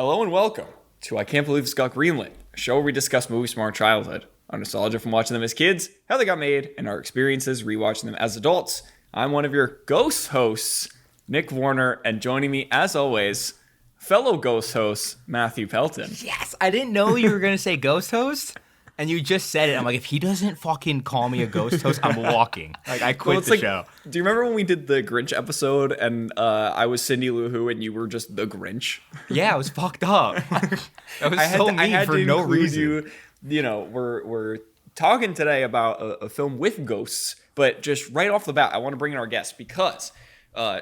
Hello and welcome to I Can't Believe It's Got Greenlit, a show where we discuss movies from our childhood, our nostalgia from watching them as kids, how they got made, and our experiences rewatching them as adults. I'm one of your ghost hosts, Nick Warner, and joining me, as always, fellow ghost host, Matthew Pelton. Yes, I didn't know you were going to say ghost host, and you just said it. I'm like, if he doesn't fucking call me a ghost host, I'm walking. Like, I quit the show. Do you remember when we did the Grinch episode, and I was Cindy Lou Who, and you were just the Grinch? Yeah, I was fucked up. That was so mean for no reason. You know, we're talking today about a film with ghosts, but just right off the bat, I want to bring in our guest because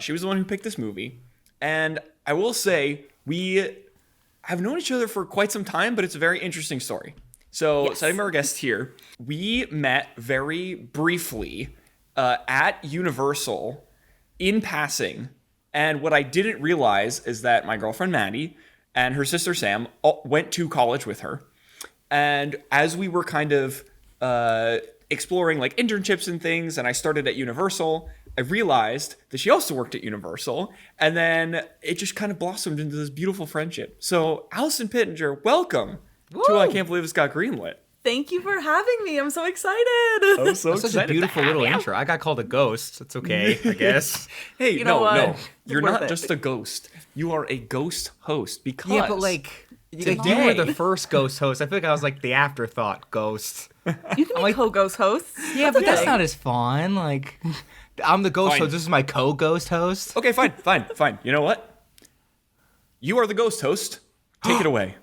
she was the one who picked this movie, and I will say we have known each other for quite some time, but it's a very interesting story. So, Yes. setting our guest here, we met very briefly at Universal in passing, and what I didn't realize is that my girlfriend Maddie and her sister Sam went to college with her, and as we were kind of exploring like internships and things, and I started at Universal, I realized that she also worked at Universal, and then it just kind of blossomed into this beautiful friendship. So, Allison Pittenger, welcome to I Can't Believe It's Got Greenlit. Thank you for having me. I'm so excited. I'm so That's such a beautiful little intro. I got called a ghost. It's okay, I guess. Hey, You know what? no. You're Worth not it. just a ghost. You are a ghost host because... Yeah, but like you were the first ghost host. I feel like I was like the afterthought ghost. You can be co-ghost hosts. Yeah, but that's okay. not as fun. Like, I'm the ghost Fine. host. This is my co-ghost host. Okay, fine. You know what? You are the ghost host. Take it away.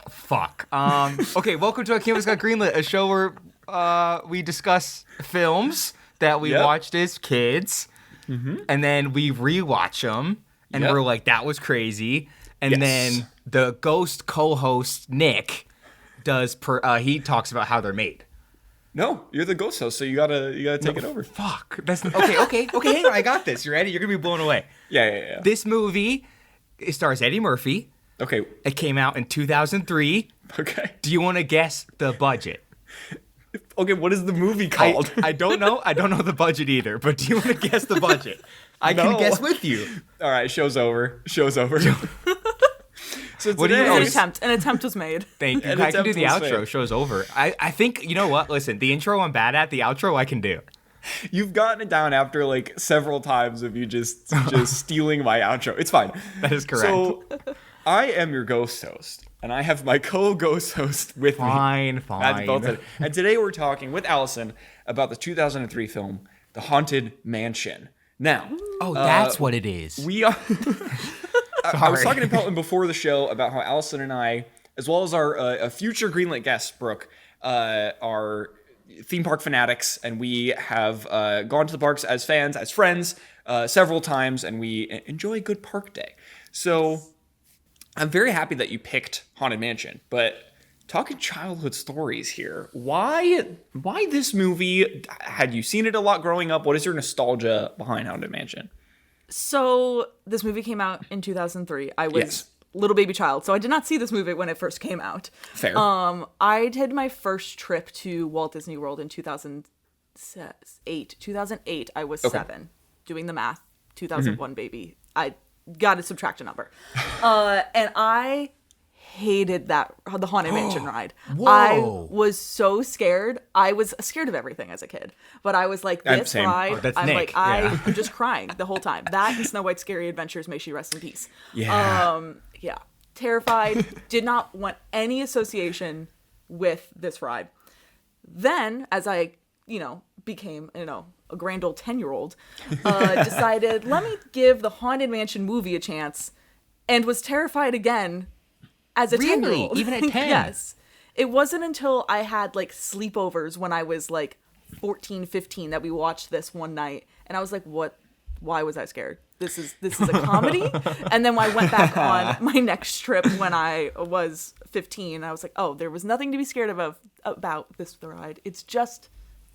Fuck. Okay, welcome to I Can't Believe It's Got Greenlit, a show where we discuss films that we Yep. watched as kids, and then we rewatch them, and Yep. we're like, that was crazy. And Yes. then the ghost co-host, Nick, he talks about how they're made. No, you're the ghost host, so you gotta take it over. Fuck. That's okay, hang on, I got this. You ready? You're gonna be blown away. Yeah. This movie, it stars Eddie Murphy. Okay. It came out in 2003. Okay. Do you want to guess the budget? Okay, what is the movie called? I don't know. I don't know the budget either. But do you want to guess the budget? I No. can guess with you. All right, show's over. So What do you- today, An attempt was made. Thank you. An I can do the attempt was outro. made. Show's over. I think, you know what? Listen, the intro I'm bad at. The outro I can do. you've gotten it down after like several times of you just stealing my outro. It's fine. That is correct. So, I am your ghost host, and I have my co-ghost host with me. Fine. That's Pelton. And today we're talking with Allison about the 2003 film, The Haunted Mansion. Now, Oh, that's what it is. we are... I was Sorry. talking to Pelton before the show about how Allison and I, as well as our a future Greenlit guest, Brooke, are theme park fanatics, and we have gone to the parks as fans, as friends, several times, and we enjoy a good park day. So I'm very happy that you picked Haunted Mansion, but talking childhood stories here, why this movie? Had you seen it a lot growing up? What is your nostalgia behind Haunted Mansion? So this movie came out in 2003. I was Yes. little baby child, so I did not see this movie when it first came out. Fair. I did my first trip to Walt Disney World in 2008. 2008, I was 7. Doing the math. 2001, baby. I got to subtract a number. And I hated the Haunted Mansion ride. I was so scared. I was scared of everything as a kid. But I was like, this Same. ride, Oh, that's I'm Nick. like, I'm just crying the whole time. That and Snow White's Scary Adventures, may she rest in peace. Yeah. Yeah. Terrified. Did not want any association with this ride. Then, as I, became, a grand old 10-year-old, decided, let me give the Haunted Mansion movie a chance, and was terrified again as a Really? 10-year-old. Even at 10? Yes. It wasn't until I had, sleepovers when I was, 14, 15 that we watched this one night, and I was like, what? Why was I scared? This is a comedy? And then when I went back on my next trip when I was 15, I was like, oh, there was nothing to be scared of about this ride. It's just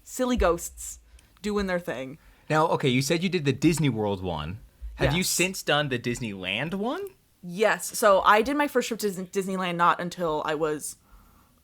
silly ghosts doing their thing. Now, okay, you said you did the Disney World one. Have you Yes. since done the Disneyland one? Yes. So I did my first trip to Disneyland not until I was,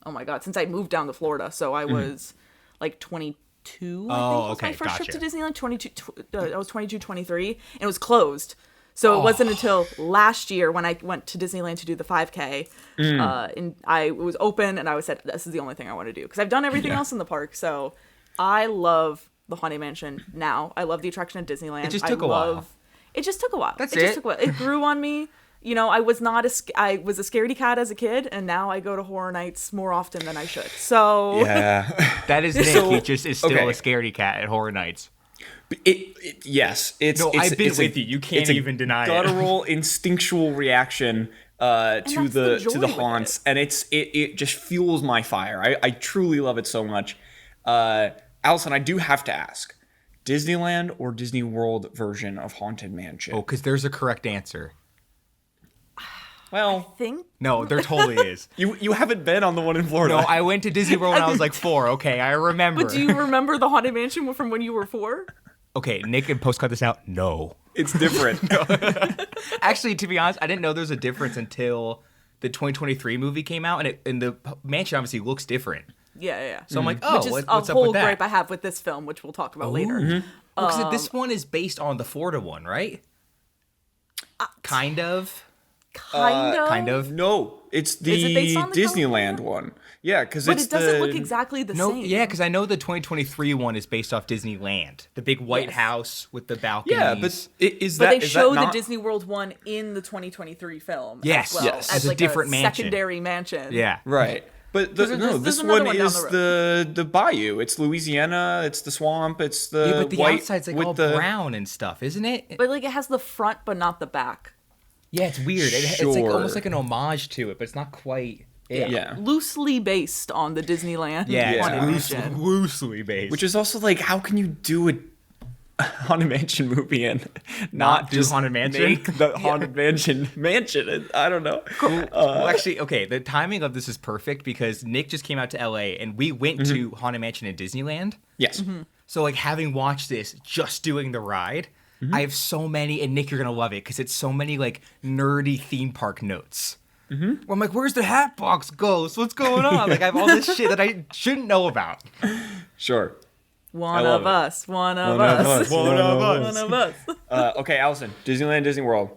oh my God, since I moved down to Florida. So I was 22, I think, was okay, my first trip gotcha. to Disneyland. I was 22, 23, and it was closed. So it wasn't until last year when I went to Disneyland to do the 5K, and I was open and I said, this is the only thing I want to do. Because I've done everything else in the park. So I love the Haunted Mansion now. I love the attraction at Disneyland. It just took a while. It just took a while. That's it. Just took a while. It grew on me. You know, I was a scaredy cat as a kid, and now I go to horror nights more often than I should. So Yeah. That is Nick. He just is still a scaredy cat at horror nights. Yes. It's I've been it's with you. You can't even deny it. Guttural, instinctual reaction to the joy the with haunts, and it just fuels my fire. I truly love it so much. Allison, I do have to ask: Disneyland or Disney World version of Haunted Mansion? Oh, because there's a correct answer. Well, No, there totally is. you haven't been on the one in Florida. No, I went to Disney World when I was like 4. Okay, I remember. But do you remember the Haunted Mansion from when you were 4? Okay, Nick can post-cut this out. No. It's different. Actually, to be honest, I didn't know there was a difference until the 2023 movie came out, and the mansion obviously looks different. Yeah. So I'm like, oh, Which is what's a up whole with that? gripe I have with this film, which we'll talk about later. Well, 'cause this one is based on the Florida one, right? Kind of. Kind of. No, it's Is it based the on the Disneyland one. Yeah, because But it's it doesn't the look exactly the No, same. yeah, because I know the 2023 one is based off Disneyland, the big white Yes. house with the balconies. Yeah, but is But that they is show that the not, Disney World one in the 2023 film. Yes, as well, yes. as As a like different mansion. secondary mansion. yeah, right? But There's this another one one down is the the bayou. It's Louisiana. It's the swamp. It's the yeah, but the white outside's like with all the brown and stuff, isn't it? But like it has the front, but not the back. Yeah, it's weird. It's like Sure. almost like an homage to it, but it's not quite. It. Yeah. Loosely based on the Disneyland. Yeah, Haunted it's Mansion. loosely based. which is also like, how can you do a Haunted Mansion movie and not do just Haunted Mansion? make the Haunted Mansion? I don't know. well, actually, okay, the timing of this is perfect because Nick just came out to LA and we went to Haunted Mansion in Disneyland. Yes. So, like, having watched this, just doing the ride, I have so many, and Nick, you're gonna love it because it's so many like nerdy theme park notes. Where I'm like, where's the Hatbox Ghost? What's going on? Like, I have all this shit that I shouldn't know about. Sure. One love of it. us. One of One of us. us. One of One of us. Okay, Allison. Disneyland, Disney World.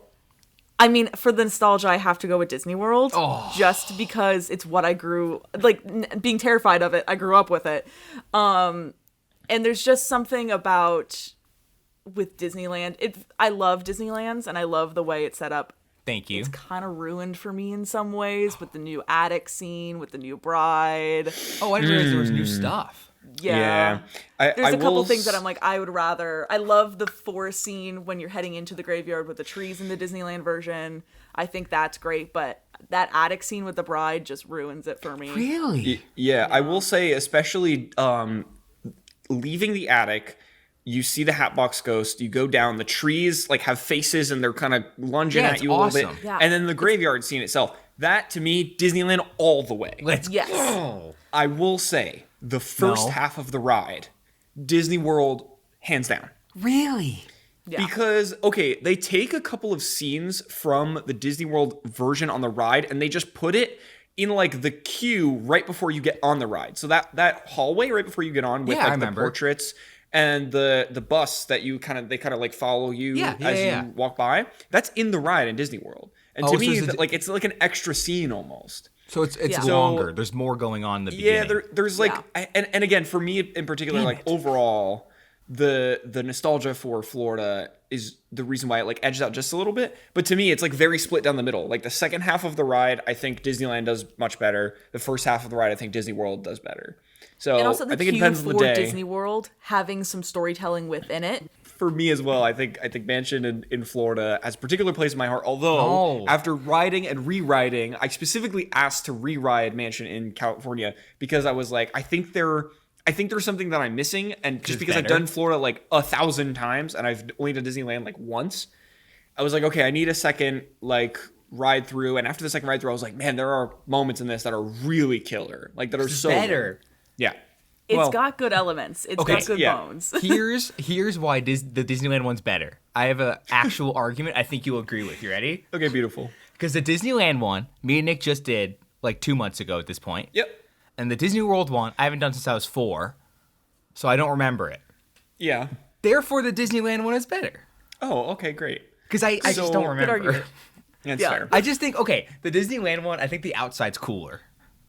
I mean, for the nostalgia, I have to go with Disney World, just because it's what I grew like. Being terrified of it, I grew up with it, and there's just something about with Disneyland. I love Disneyland's, and I love the way it's set up. Thank you. It's kind of ruined for me in some ways with the new attic scene, with the new bride. Oh, I didn't realize there was new stuff. Yeah. I There's a couple will things that I'm like, I would rather. I love the forest scene when you're heading into the graveyard with the trees in the Disneyland version. I think that's great, but that attic scene with the bride just ruins it for me. Really? Yeah, I will say, especially leaving the attic, you see the Hatbox Ghost, you go down, the trees like have faces and they're kind of lunging Yeah, at it's you a little awesome. bit. Yeah. And then the graveyard scene itself. That, to me, Disneyland all the way. Let's Yes. go. I will say, the first No. half of the ride, Disney World, hands down. Really? Yeah. Because, okay, they take a couple of scenes from the Disney World version on the ride and they just put it in like the queue right before you get on the ride. So that hallway right before you get on with Yeah, I like the remember. portraits and the bus that you they kind of like follow you as you walk by, that's in the ride in Disney World. And to Oh, so me, is it- like it's like an extra scene almost. So it's Yeah. longer. There's more going on in the beginning. Yeah, there's like, Yeah. and again, for me in particular, Damn like it. overall, the nostalgia for Florida is the reason why it like edged out just a little bit. But to me, it's like very split down the middle. Like the second half of the ride, I think Disneyland does much better. The first half of the ride, I think Disney World does better. So And also the I think it queue depends on the for day. Disney World having some storytelling within it. For me as well, I think Mansion in Florida has a particular place in my heart. Although Oh. after riding and re-riding, I specifically asked to re-ride Mansion in California because I was like, I think there's something that I'm missing, and just because I've better. done Florida like 1,000 times and I've only done Disneyland like once, I was like, okay, I need a second like ride through. And after the second ride through, I was like, man, there are moments in this that are really killer, like that are so better. good. Yeah, It's Well, got good elements. It's Okay, got good yeah. bones. Here's why the Disneyland one's better. I have an actual argument I think you'll agree with. You ready? okay, beautiful. Because the Disneyland one, me and Nick just did like 2 months ago at this point. Yep. And the Disney World one, I haven't done since I was 4, so I don't remember it. Yeah. Therefore, the Disneyland one is better. Oh, okay, great. Because I just don't Good remember. argument. That's Yeah. fair. I just think, okay, the Disneyland one, I think the outside's cooler.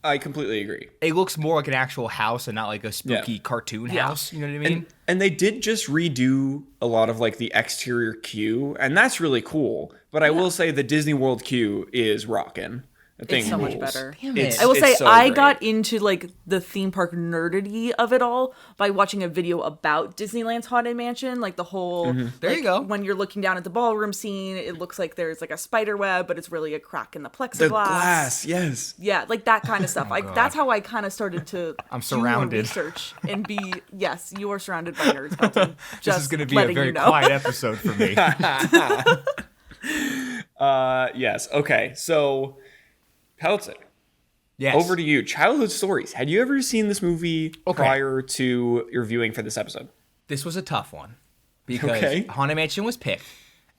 I completely agree. It looks more like an actual house and not like a spooky cartoon Yeah. house. You know what I mean? And they did just redo a lot of like the exterior queue, and that's really cool. But I will say the Disney World queue is rocking. The thing It's so much rules. better. Damn it. I will say so I great. got into like the theme park nerdity of it all by watching a video about Disneyland's Haunted Mansion, like the whole There like, you go. when you're looking down at the ballroom scene, it looks like there's like a spider web, but it's really a crack in the plexiglass. The glass, yes. Yeah, like that kind of stuff. Like that's how I kind of started to I'm surrounded. do more research and be yes, you are surrounded by nerds, Pelton. This Just is going to be a letting very you know. quiet episode for me. Yes. Okay. So, Pelton, Yes. over to you. Childhood stories. Had you ever seen this movie prior to your viewing for this episode? This was a tough one because Okay. Haunted Mansion was picked.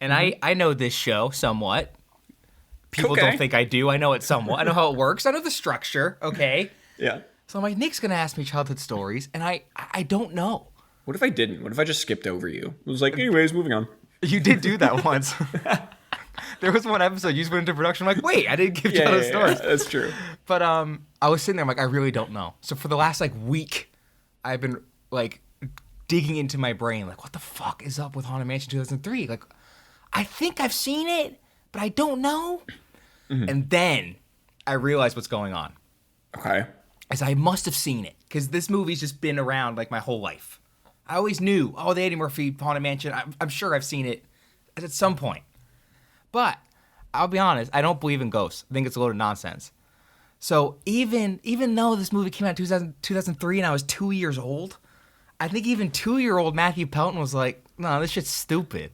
And I know this show somewhat. People Okay. don't think I do. I know it somewhat. I know how it works. I know the structure. Okay. Yeah. So I'm like, Nick's going to ask me childhood stories. And I don't know. What if I didn't? What if I just skipped over you? It was like, anyways, moving on. You did do that once. There was one episode you just went into production. I'm like, wait, I didn't give childhood stories. That's true. But I was sitting there, I'm like, I really don't know. So for the last like week, I've been like digging into my brain, like, what the fuck is up with Haunted Mansion 2003? Like, I think I've seen it, but I don't know. And then I realized what's going on. Okay. Is I must have seen it because this movie's just been around like my whole life. I always knew, oh, the Eddie Murphy Haunted Mansion. I'm sure I've seen it at some point. But I'll be honest, I don't believe in ghosts. I think it's a load of nonsense. So even though this movie came out in 2003 and I was 2 years old, I think even 2-year-old Matthew Pelton was like, no, this shit's stupid.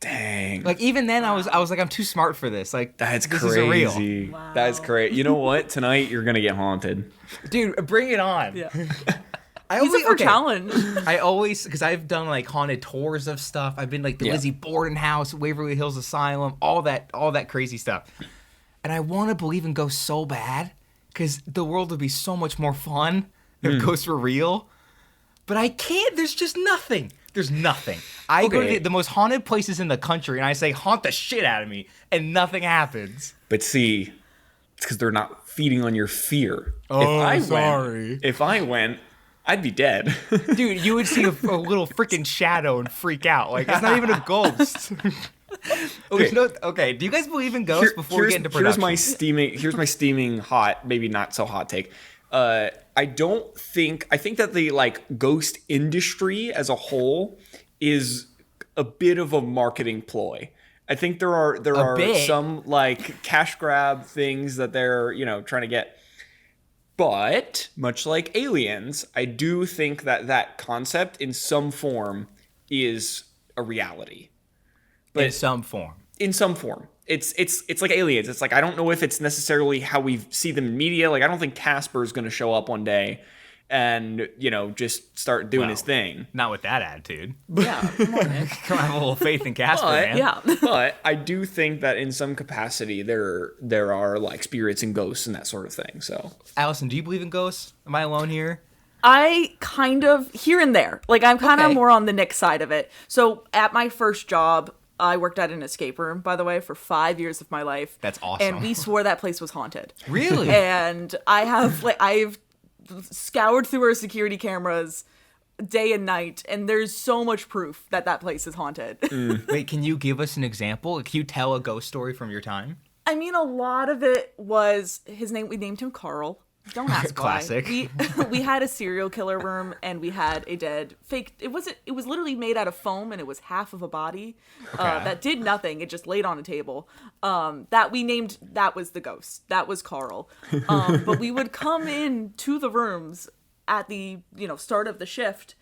Dang. Like even then I was like, I'm too smart for this. Like That's this crazy. isn't real. Wow. That's great. You know what? Tonight you're gonna get haunted. Dude, bring it on. Yeah. I He's always, up for okay. challenge. I always, because I've done like haunted tours of stuff. I've been like the Yeah. Lizzie Borden house, Waverly Hills Asylum, all that crazy stuff. And I want to believe in ghosts so bad because the world would be so much more fun if ghosts were real. But I can't. There's just nothing. There's nothing. I go to Okay. the most haunted places in the country and I say, haunt the shit out of me, and nothing happens. But see, it's because they're not feeding on your fear. Oh, sorry. If I went, I'd be dead. Dude, you would see a little freaking shadow and freak out. Like, it's not even a ghost. Okay, do you guys believe in ghosts before we get into production? Here's my steaming hot, maybe not so hot take. I think that the like ghost industry as a whole is a bit of a marketing ploy. I think there are bit. some like cash grab things that they're, trying to get. But much like Aliens, I do think that concept in some form is a reality. in some form. In some form. It's like Aliens. It's like, I don't know if it's necessarily how we see them in media. Like, I don't think Casper's going to show up one day and, just start doing his thing. Not with that attitude. Yeah, come on, Nick. Come on, have a little faith in Casper, But, man. Yeah. but I do think that in some capacity there are like spirits and ghosts and that sort of thing. So Allison, do you believe in ghosts? Am I alone here? I kind of here and there. Like I'm kind of Okay. more on the Nick side of it. So at my first job, I worked at an escape room, by the way, for 5 years of my life. That's awesome. And we swore that place was haunted. Really? And I've scoured through our security cameras day and night, and there's so much proof that place is haunted. Wait, can you give us an example? Can you tell a ghost story from your time? I mean, a lot of it was his name. We named him Carl. Don't ask Classic. why. We had a serial killer room, and we had a dead fake. It was literally made out of foam, and it was half of a body that did nothing. It just laid on a table. That we named. That was the ghost. That was Carl. But we would come in to the rooms at the start of the shift.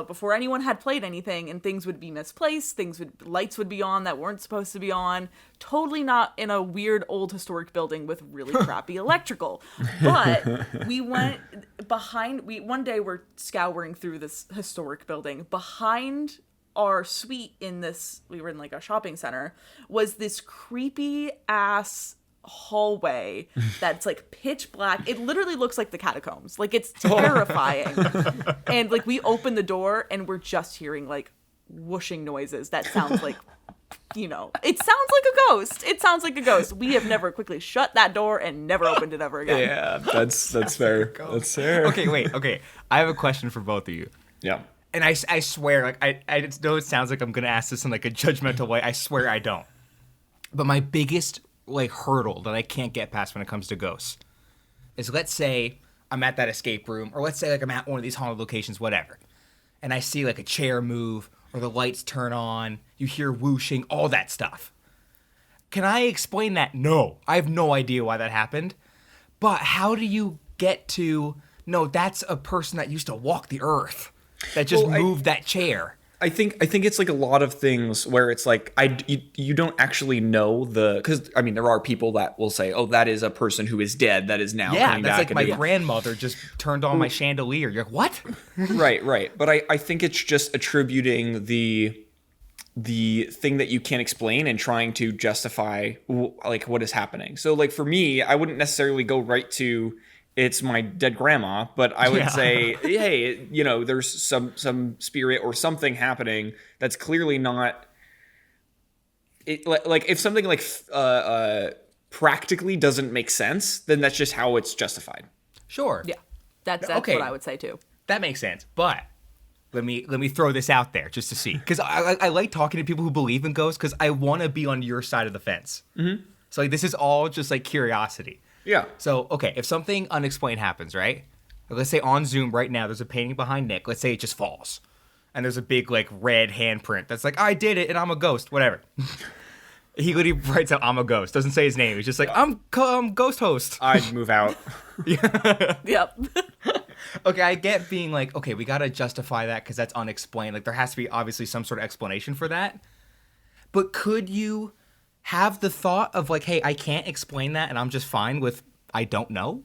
Before anyone had played anything, and things would be misplaced, lights would be on that weren't supposed to be on, totally not in a weird old historic building with really crappy electrical. But we went one day we're scouring through this historic building. Behind our suite we were in like a shopping center, was this creepy ass hallway that's like pitch black. It literally looks like the catacombs. Like it's terrifying. And like we open the door and we're just hearing like whooshing noises that sounds like it sounds like a ghost. It sounds like a ghost. We have never quickly shut that door and never opened it ever again. Yeah, that's fair. That's fair. Okay, wait. Okay, I have a question for both of you. Yeah. And I swear, like, I know it sounds like I'm going to ask this in, like, a judgmental way. I swear I don't. But my biggest, like, hurdle that I can't get past when it comes to ghosts is, let's say I'm at that escape room, or let's say, like, I'm at one of these haunted locations, whatever, and I see, like, a chair move, or the lights turn on, you hear whooshing, all that stuff. Can I explain that? No. I have no idea why that happened. But how do you get to, no, that's a person that used to walk the earth, that just moved that chair? I think it's like a lot of things where it's like you don't actually know because I mean there are people that will say, oh, that is a person who is dead that is now coming that's back. like my grandmother just turned on my chandelier. You're like, what? Right. But I think it's just attributing the thing that you can't explain and trying to justify like what is happening. So like for me, I wouldn't necessarily go right to it's my dead grandma, but I would say, hey, there's some spirit or something happening that's clearly not. Like if something like practically doesn't make sense, then that's just how it's justified. Sure. Yeah, that's Okay. what I would say too. That makes sense. But let me throw this out there just to see, because I like talking to people who believe in ghosts because I want to be on your side of the fence. Mm-hmm. So like this is all just like curiosity. Yeah. So, okay, if something unexplained happens, right? Let's say on Zoom right now, there's a painting behind Nick. Let's say it just falls. And there's a big, like, red handprint that's like, I did it and I'm a ghost, whatever. He literally writes out, I'm a ghost. Doesn't say his name. He's just like, I'm ghost host. I'd move out. Yep. Okay, I get being like, okay, we got to justify that because that's unexplained. Like, there has to be obviously some sort of explanation for that. But could you have the thought of like, hey, I can't explain that and I'm just fine with I don't know?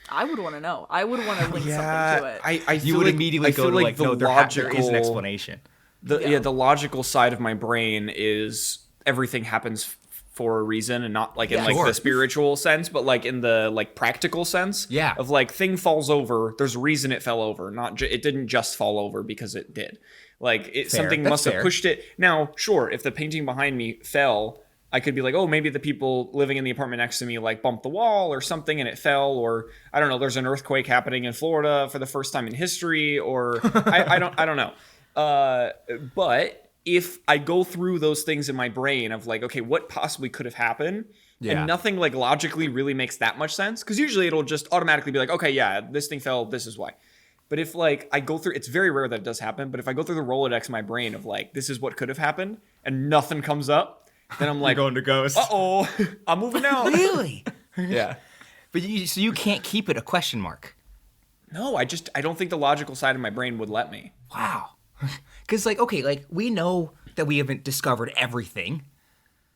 I would want to know. I would want to link something to it. I You would immediately go to like, no, there is an explanation. The logical side of my brain is everything happens for a reason and not like in like the spiritual sense, but like in the like practical sense. Yeah. Of like thing falls over, there's a reason it fell over, not it didn't just fall over because it did. Like something must have pushed it. Now, sure, if the painting behind me fell, I could be like, oh, maybe the people living in the apartment next to me like bumped the wall or something and it fell, or I don't know, there's an earthquake happening in Florida for the first time in history, or I don't know. But if I go through those things in my brain of like, okay, what possibly could have happened? Yeah. And nothing like logically really makes that much sense, because usually it'll just automatically be like, okay, yeah, this thing fell, this is why. But if like I go through, it's very rare that it does happen, but if I go through the Rolodex in my brain of like, this is what could have happened and nothing comes up, then I'm like, going to ghost. Uh-oh, I'm moving out. Really? Yeah. But so you can't keep it a question mark. No, I don't think the logical side of my brain would let me. Wow. Because like, okay, like we know that we haven't discovered everything.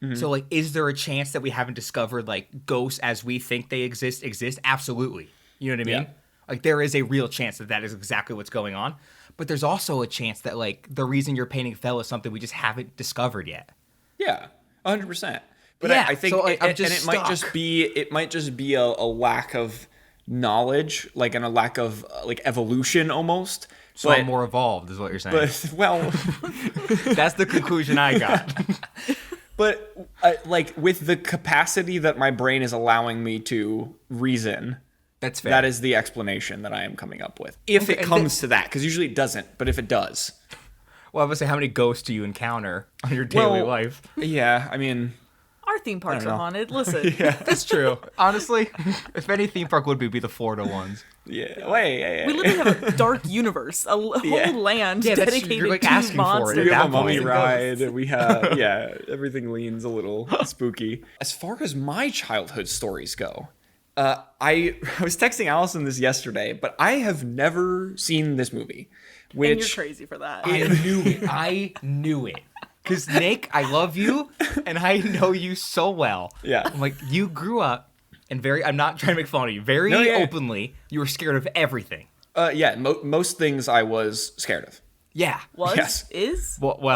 Mm-hmm. So like, is there a chance that we haven't discovered like ghosts as we think they exist? Absolutely. You know what I mean? Yeah. Like there is a real chance that is exactly what's going on. But there's also a chance that like the reason your painting fell is something we just haven't discovered yet. Yeah, 100%. But yeah, I think so, like, it might just be a lack of knowledge, like, and a lack of like evolution almost. So I'm more evolved, is what you're saying. But well, that's the conclusion I got. But like with the capacity that my brain is allowing me to reason. That's fair. That is the explanation that I am coming up with. If it comes to that, because usually it doesn't, but if it does. Well, I would say, how many ghosts do you encounter on your daily life? Yeah, I mean... Our theme parks are haunted. Listen. Yeah, that's true. Honestly, if any theme park would be the Florida ones. Yeah, wait. We literally have a dark universe, a whole land dedicated you're like to asking monsters. for it. We have a mummy ride. We have, everything leans a little spooky. As far as my childhood stories go, I was texting Allison this yesterday, but I have never seen this movie. Which and you're crazy for that. I knew it. Because, Nick, I love you, and I know you so well. Yeah. I'm like, you grew up, and I'm not trying to make fun of you, openly, you were scared of everything. Most things I was scared of. Yeah. Is? Well,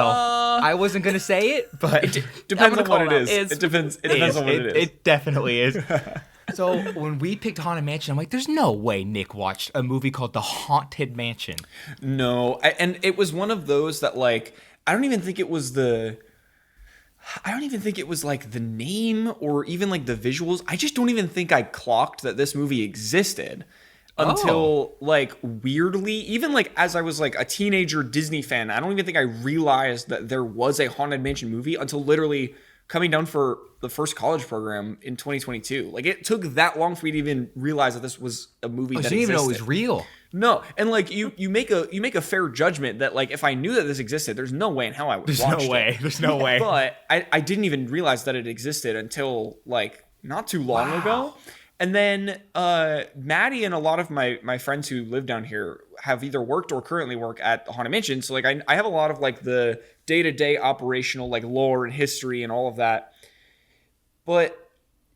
I wasn't going to say it, but... It depends on what it is. It depends on what it is. It definitely is. So when we picked Haunted Mansion, I'm like, there's no way Nick watched a movie called The Haunted Mansion. No, and it was one of those that, like, I don't even think it was the I don't even think it was like the name or even like the visuals. I just don't even think I clocked that this movie existed until like weirdly, even like as I was like a teenager Disney fan, I don't even think I realized that there was a Haunted Mansion movie until literally coming down for the first college program in 2022. Like it took that long for me to even realize that this was a movie that I didn't existed. even know it was real. No, and like you make a fair judgment that like if I knew that this existed, there's no way in hell I would watch it. There's no way. But I didn't even realize that it existed until like not too long ago. And then Maddie and a lot of my friends who live down here have either worked or currently work at the Haunted Mansion. So like I have a lot of like the day-to-day operational like lore and history and all of that. But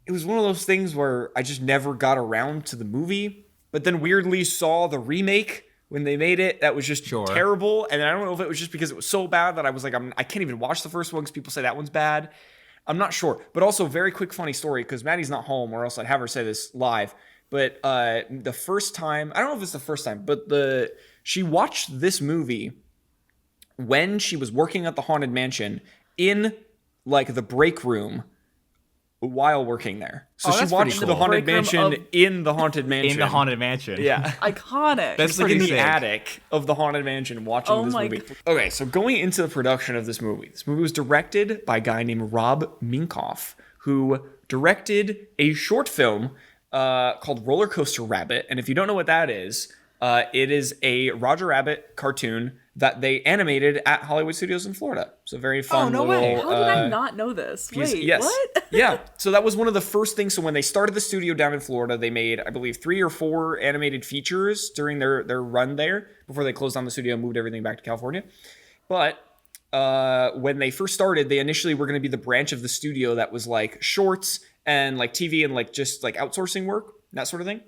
it was one of those things where I just never got around to the movie. But then weirdly saw the remake when they made it. That was just terrible. And I don't know if it was just because it was so bad that I was like, I can't even watch the first one because people say that one's bad. I'm not sure. But also, very quick funny story, because Maddie's not home, or else I'd have her say this live. But the first time, I don't know if it's the first time, but she watched this movie when she was working at the Haunted Mansion in like the break room while working there. So she watched the Haunted Mansion in the Haunted Mansion. In the Haunted Mansion. Yeah. Iconic. That's like in the attic of the Haunted Mansion watching this movie. Okay, so going into the production of this movie was directed by a guy named Rob Minkoff, who directed a short film called Roller Coaster Rabbit. And if you don't know what that is, it is a Roger Rabbit cartoon that they animated at Hollywood Studios in Florida. So very fun. Oh, no way. How did I not know this? Wait, yes. What? Yeah. So that was one of the first things. So when they started the studio down in Florida, they made, I believe, 3 or 4 animated features during their run there before they closed down the studio and moved everything back to California. But when they first started, they initially were going to be the branch of the studio that was like shorts and like TV and like just like outsourcing work, that sort of thing.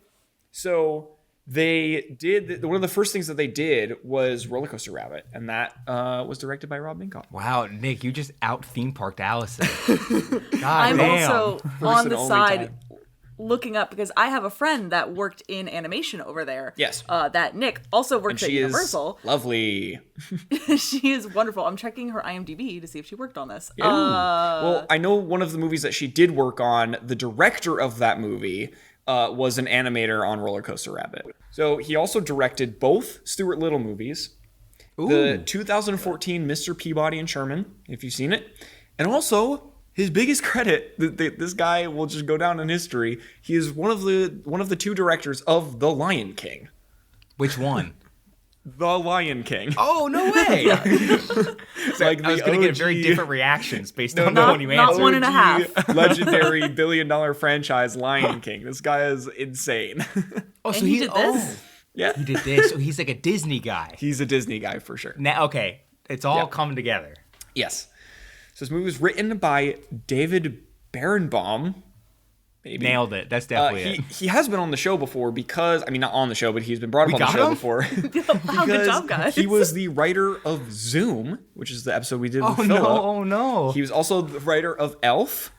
So they did, one of the first things that they did was Roller Coaster Rabbit, and that was directed by Rob Minkoff. Wow, Nick, you just out theme parked Allison. God I'm damn. also on the side looking up because I have a friend that worked in animation over there. Yes. That Nick also works at Universal. Lovely. She is wonderful. I'm checking her IMDb to see if she worked on this. Yeah. Well, I know one of the movies that she did work on, the director of that movie was an animator on Roller Coaster Rabbit. So he also directed both Stuart Little movies, the 2014 Mr. Peabody and Sherman, if you've seen it, and also his biggest credit. This guy will just go down in history. He is one of the 2 directors of The Lion King. Which one? The Lion King. Oh, no way. Like I was going to get very different reactions based on the one you not answered. 1.5. Legendary $1 billion franchise Lion King. This guy is insane. Oh, so And he did this? Yeah. He did this. So he's like a Disney guy. He's a Disney guy for sure. Now, okay, it's all coming together. Yes. So this movie was written by David Berenbaum. Maybe. Nailed it. That's definitely it. He has been on the show before because, I mean, not on the show, but he's been brought up on the show before. Wow, good job, guys. He was the writer of Zoom, which is the episode we did with Philip. Oh, no. He was also the writer of Elf,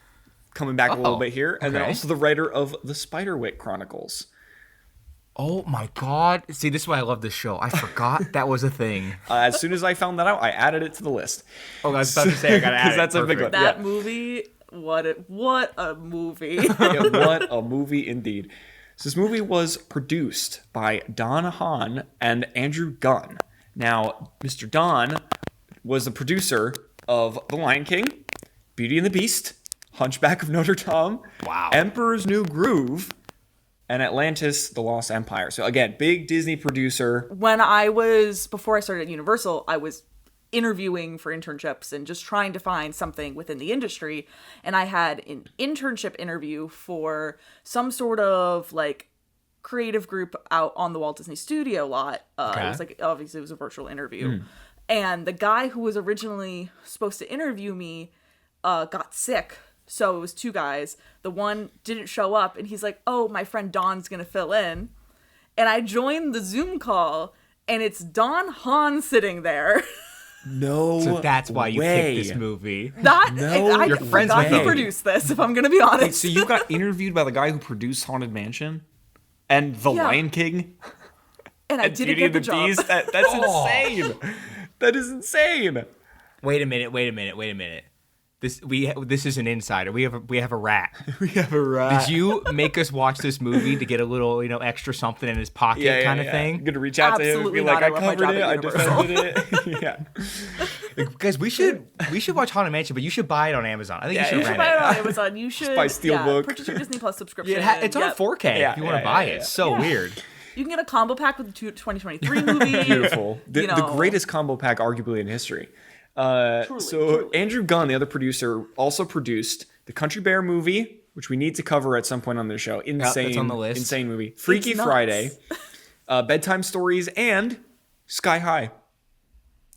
coming back a little bit here, and then also the writer of the Spiderwick Chronicles. Oh, my God. See, this is why I love this show. I forgot that was a thing. As soon as I found that out, I added it to the list. Oh, I was about to say I got to add it. That's a big one. That movie, what a movie. Yeah, what a movie indeed. So this movie was produced by Don Hahn and Andrew Gunn. Now, Mr. Don was the producer of The Lion King, Beauty and the Beast, Hunchback of Notre Dame, Emperor's New Groove, and Atlantis, The Lost Empire. So again, big Disney producer. Before I started at Universal, I was interviewing for internships and just trying to find something within the industry. And I had an internship interview for some sort of like creative group out on the Walt Disney Studio lot. It was like, obviously it was a virtual interview. And the guy who was originally supposed to interview me got sick. So it was 2 guys. The one didn't show up and he's like, oh, my friend Don's going to fill in. And I joined the Zoom call and it's Don Hahn sitting there. No So that's why you picked this movie. I forgot he produced this, if I'm going to be honest. Wait, so you got interviewed by the guy who produced Haunted Mansion and The Lion King? And I didn't get the job. Beast? That's insane. That is insane. Wait a minute. This is an insider. We have a rat. We have a rat. Did you make us watch this movie to get a little, extra something in his pocket kind of thing? I'm gonna reach out to him and be Absolutely like, not. I I love my covered job it, at I Universal. defended it. Yeah. Guys, we should watch Haunted Mansion, but you should buy it on Amazon. I think Yeah, you should You should rent buy it it. on Amazon. You should buy Steelbook. purchase your Disney Plus subscription. It's on Yep. 4K Yeah, if you want to yeah, buy yeah, it. yeah. It's so weird. You can get a combo pack with the 2023 movie. Beautiful. The You know. greatest combo pack arguably in history. Truly. Andrew Gunn, the other producer, also produced the Country Bear movie, which we need to cover at some point on the show. Insane, that's on the list. Insane movie. Freaky It's nuts. Friday, Bedtime Stories, and Sky High.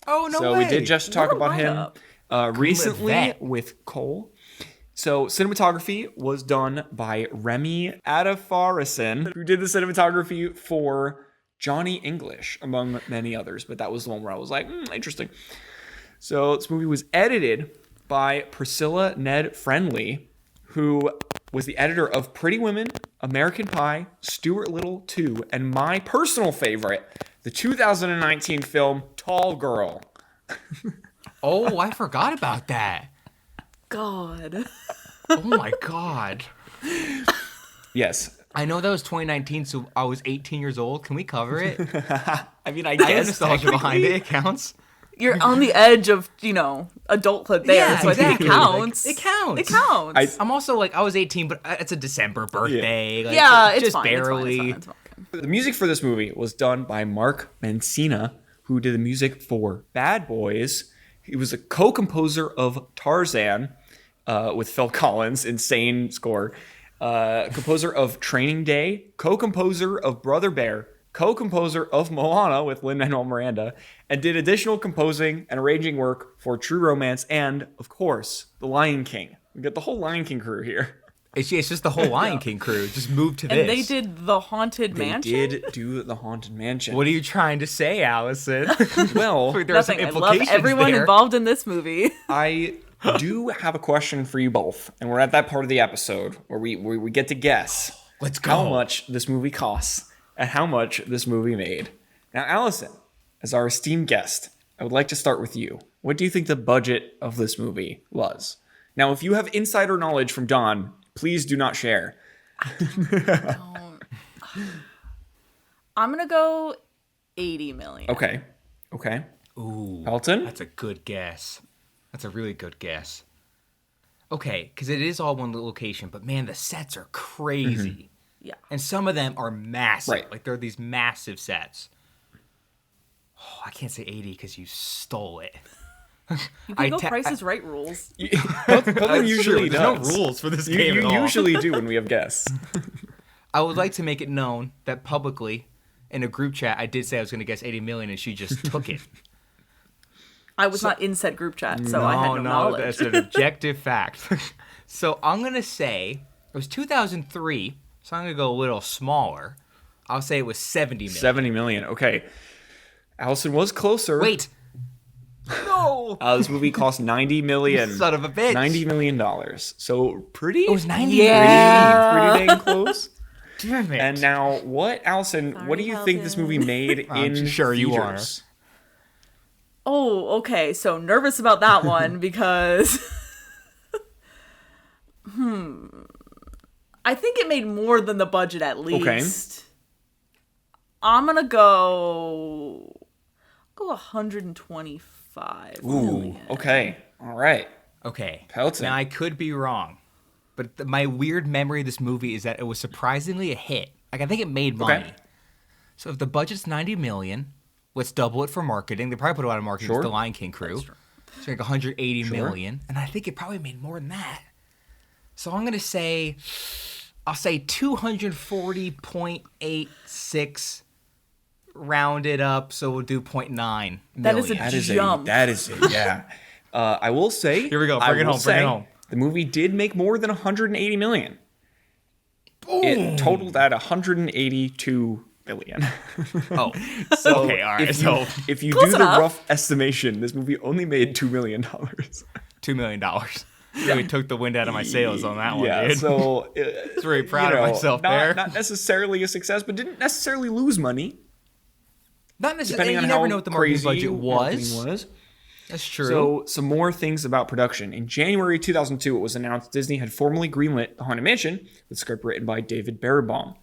Oh, no So way. we did just talk What a about him recently vet. with Cole. So cinematography was done by Remy Adafarasin, who did the cinematography for Johnny English, among many others. But that was the one where I was like, interesting. So this movie was edited by Priscilla Ned Friendly, who was the editor of Pretty Women, American Pie, Stuart Little 2, and my personal favorite, the 2019 film Tall Girl. Oh, I forgot about that. God. Oh my god. Yes. I know that was 2019, so I was 18 years old. Can we cover it? I mean, I I have guess nostalgia behind it. It counts. You're on the edge of, adulthood there, Yeah, so I think exactly. it counts. Like, it counts. It counts. I'm also like, I was 18, but it's a December birthday. Like, yeah, it's just fine. barely. It's fine. The music for this movie was done by Mark Mancina, who did the music for Bad Boys. He was a co-composer of Tarzan with Phil Collins, insane score. Composer of Training Day, co-composer of Brother Bear, co-composer of Moana with Lin-Manuel Miranda, and did additional composing and arranging work for True Romance and, of course, The Lion King. We got the whole Lion King crew here. It's just the whole Lion King crew. Just moved to And this. they did the Haunted They Mansion. did do The Haunted Mansion. What are you trying to say, Allison? Well, There are some Nothing. I love implications everyone there. involved in this movie. I do have a question for you both, and we're at that part of the episode where we get to guess Let's go. how much this movie costs and how much this movie made. Now, Allison, as our esteemed guest, I would like to start with you. What do you think the budget of this movie was? Now, if you have insider knowledge from Don, please do not share. I'm gonna go 80 million. Okay. Ooh, Pelton? that's a good guess. That's a really good guess. Okay, because it is all one location, but man, the sets are crazy. Yeah. And some of them are massive. Right. Like, they're these massive sets. Oh, I can't say 80 because you stole it. You can go Price is Right rules. Pelton usually There's no does. rules for this You, game you at all. usually do when we have guests. I would like to make it known that publicly, in a group chat, I did say I was going to guess 80 million, and she just took it. I was not in said group chat, so I had no knowledge. That's an objective fact. So I'm going to say it was 2003, so I'm going to go a little smaller. I'll say it was 70 million. 70 million. Okay. Allison was closer. Wait. No. This movie cost 90 million. Son of a bitch. $90 million. So pretty. It was 90 Pretty dang close. Damn it. And now, Allison, what do Sorry, you think this movie made I'm in sure you are. theaters? Oh, okay. So nervous about that one because I think it made more than the budget at least. I'm gonna go 125 Ooh, million. okay. All right. Okay. Pelton. Now, I could be wrong, but my weird memory of this movie is that it was surprisingly a hit. Like, I think it made money. Okay. So if the budget's 90 million, let's double it for marketing. They probably put a lot of marketing Sure. with the Lion King crew. So like 180 million, and I think it probably made more than that. So I'm gonna say, I'll say 240.86, rounded up. So we'll do 0.9 million. That is a jump. Yeah. I will say. Here we go. I Bring it will home, bring it say home. The movie did make more than 180 million. It totaled at 182 million. Oh, So okay, all right. if you Close do enough. the rough estimation, this movie only made $2 million. $2 million. Really took the wind out of my sails on that one, Yeah, dude. so I was very proud of myself there. Not necessarily a success, but didn't necessarily lose money. Not necessarily. Depending You on never how know what the marketing crazy budget marketing was. was. That's true. So, some more things about production. In January 2002, it was announced Disney had formally greenlit The Haunted Mansion, with a script written by David Berenbaum.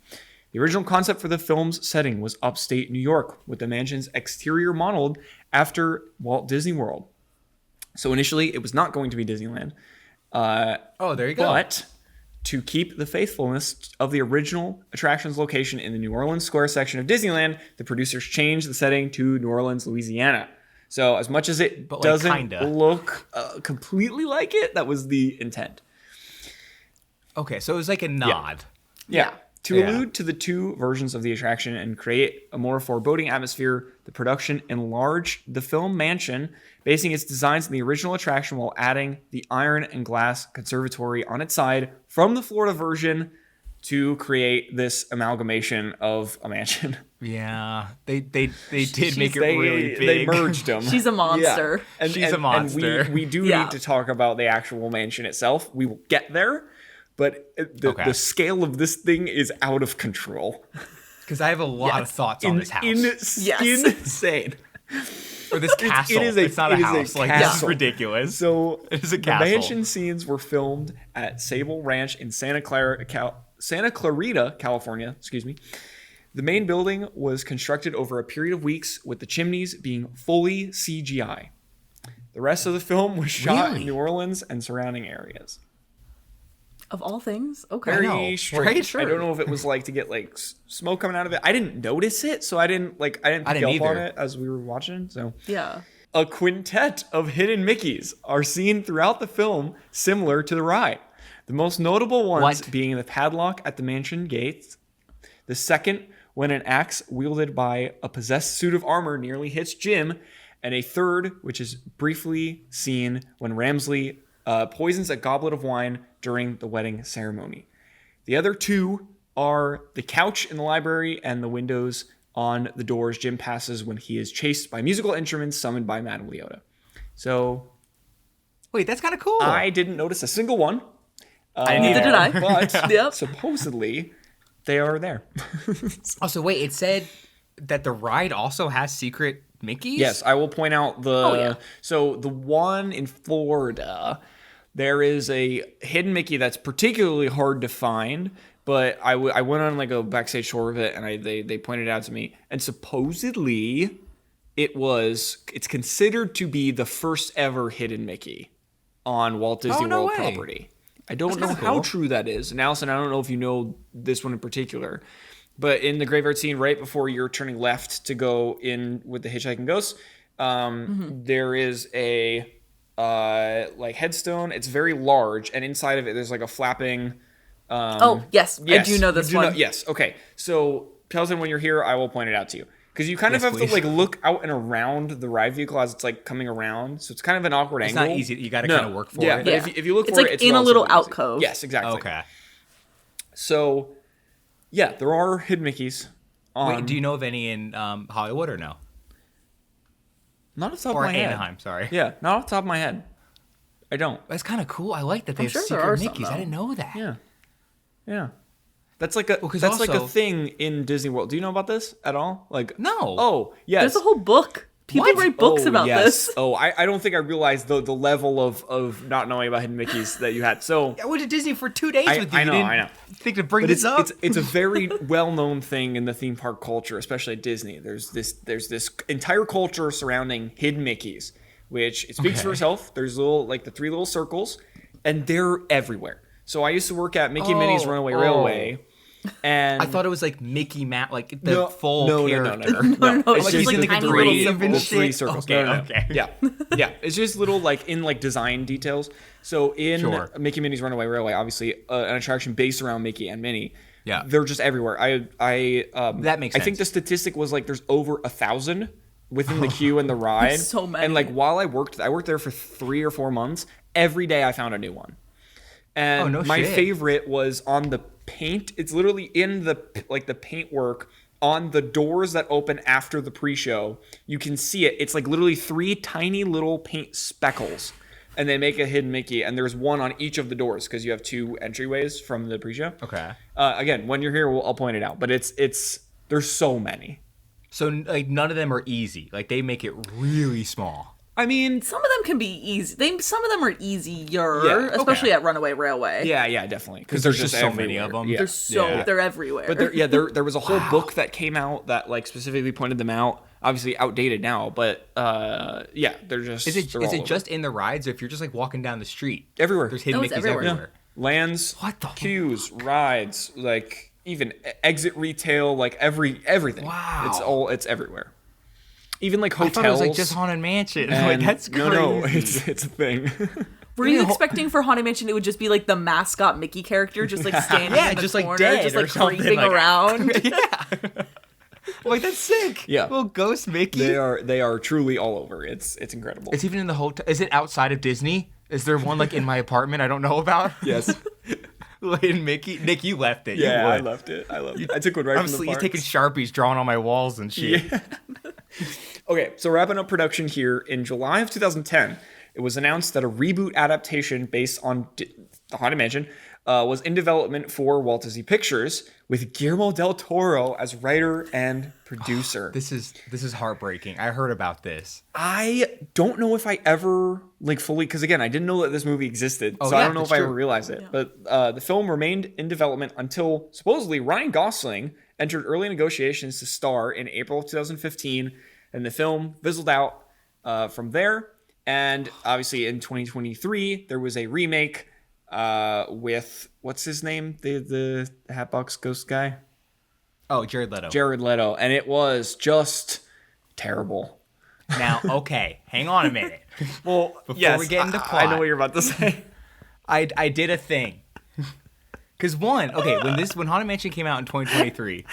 The original concept for the film's setting was upstate New York, with the mansion's exterior modeled after Walt Disney World. So initially, it was not going to be Disneyland. There you go. But to keep the faithfulness of the original attraction's location in the New Orleans Square section of Disneyland, the producers changed the setting to New Orleans, Louisiana. So as much as it doesn't look completely like it, that was the intent. Okay, so it was like a nod. Yeah. To allude to the two versions of the attraction and create a more foreboding atmosphere, the production enlarged the film mansion, basing its designs on the original attraction while adding the iron and glass conservatory on its side from the Florida version to create this amalgamation of a mansion. Yeah, they did make it really big. They merged them. She's a monster. Yeah. She's a monster. And we do need to talk about the actual mansion itself. We will get there. But the scale of this thing is out of control. Because I have a lot of thoughts on this house. Insane. Or this castle. It's not a house. This is ridiculous. So it is a castle. The mansion scenes were filmed at Sable Ranch in Santa Clarita, California. Excuse me. The main building was constructed over a period of weeks, with the chimneys being fully CGI. The rest of the film was shot in New Orleans and surrounding areas. Of all things, okay. Very strange. Sure. I don't know if it was like to get like smoke coming out of it. I didn't notice it, so I didn't pick up on it as we were watching. So yeah, a quintet of hidden Mickeys are seen throughout the film, similar to the ride. The most notable ones being the padlock at the mansion gates. The second, when an axe wielded by a possessed suit of armor nearly hits Jim, and a third, which is briefly seen when Ramsley poisons a goblet of wine during the wedding ceremony. The other two are the couch in the library and the windows on the doors Jim passes when he is chased by musical instruments summoned by Madame Leota. So, wait, that's kind of cool. I didn't notice a single one. Neither did I. But supposedly they are there. Also, wait, it said that the ride also has secret Mickeys? Yes, I will point out so the one in Florida, there is a hidden Mickey that's particularly hard to find, but I went on like a backstage tour of it, and they pointed it out to me, and supposedly it's considered to be the first ever hidden Mickey on Walt Disney World property. I don't know how true that is. And Allison, I don't know if you know this one in particular, but in the graveyard scene right before you're turning left to go in with the hitchhiking ghosts, there is a like headstone. It's very large, and inside of it there's like a flapping yes, I do know this one. Yes, okay. So Pelton, when you're here, I will point it out to you. Because you kind of have to like look out and around the ride vehicle as it's like coming around. So it's kind of an awkward angle. It's not easy. You got to kind of work for it. But if you look it's for like it, it's in a little easy. alcove. Yes, exactly. Okay. So, yeah, there are hidden Mickeys. Wait, do you know of any in Hollywood or no? Not off the top of my head. Or Anaheim, sorry. Yeah, not off the top of my head. I don't. That's kind of cool. I like that they have sure there secret are some, Mickeys. I didn't know that. Yeah. That's like a like a thing in Disney World. Do you know about this at all? Like no. Oh, yes. There's a whole book. People write books about this. Oh, I don't think I realized the level of not knowing about hidden Mickeys that you had. So I went to Disney for 2 days with you. I know. Think to bring this up? It's a very well-known thing in the theme park culture, especially at Disney. There's this entire culture surrounding hidden Mickeys, which it speaks for itself. There's the 3 little circles, and they're everywhere. So I used to work at Mickey and Minnie's Runaway Railway. And I thought it was like Mickey Mouse, like the full character. No, it's just like the tiny little three circles. Okay. Yeah. It's just little in design details. So in Mickey and Minnie's Runaway Railway, obviously an attraction based around Mickey and Minnie. Yeah, they're just everywhere. That makes sense. I think the statistic was like there's over 1,000 within the queue and the ride. So many. And like while I worked there for 3 or 4 months. Every day I found a new one. And my favorite was on the paint. It's literally in the paintwork on the doors that open after the pre-show. You can see it. It's like literally 3 tiny little paint speckles, and they make a hidden Mickey. And there's one on each of the doors because you have 2 entryways from the pre-show. Okay. Again, when you're here, I'll point it out. But there's so many. So like none of them are easy. Like they make it really small. I mean, Some of them can be easy. Some of them are easier, Yeah, especially at Runaway Railway. yeah, definitely. Because There's there's just so many of them. Yeah. They're everywhere. But there was a whole book that came out that like specifically pointed them out. Obviously outdated now, but they're just. Is it they're all over. just in the rides, or if you're just like walking down the street? Everywhere? There's hidden No, it's Mickeys everywhere. everywhere. Lands, What the- queues, rides, like even exit retail, like everything. Wow. It's everywhere. Even like I hotels. thought it was like just Haunted Mansion. and- Like that's crazy. No, it's a thing. Were you expecting for Haunted Mansion it would just be like the mascot Mickey character just like standing Yeah, in the just, like, corner, dead just or like something, creeping like- around? Yeah. Like that's sick. Yeah. Little ghost Mickey. They are truly all over. It's incredible. It's even in the hotel. Is it outside of Disney? Is there one like in my apartment I don't know about? Yes. Like Mickey. Nick, you left it. Yeah, you I would. left it. I took one right from the He's parks. taking Sharpies, drawing on my walls and shit. Yeah. Okay, so wrapping up production here, in July of 2010, it was announced that a reboot adaptation based on the Haunted Mansion was in development for Walt Disney Pictures, with Guillermo del Toro as writer and producer. This is heartbreaking. I heard about this. I don't know if I ever like fully, because again, I didn't know that this movie existed, so I yeah, don't know if that's I true. ever realized it. But the film remained in development until supposedly Ryan Gosling entered early negotiations to star in April of 2015, and the film fizzled out from there. And obviously, in 2023, there was a remake with what's his name, the Hatbox Ghost guy, Oh, Jared Leto. Jared Leto, and it was just terrible. Now, okay, hang on a minute. Well, Before we get into plot, I know what you're about to say. I did a thing. Cause when Haunted Mansion came out in 2023,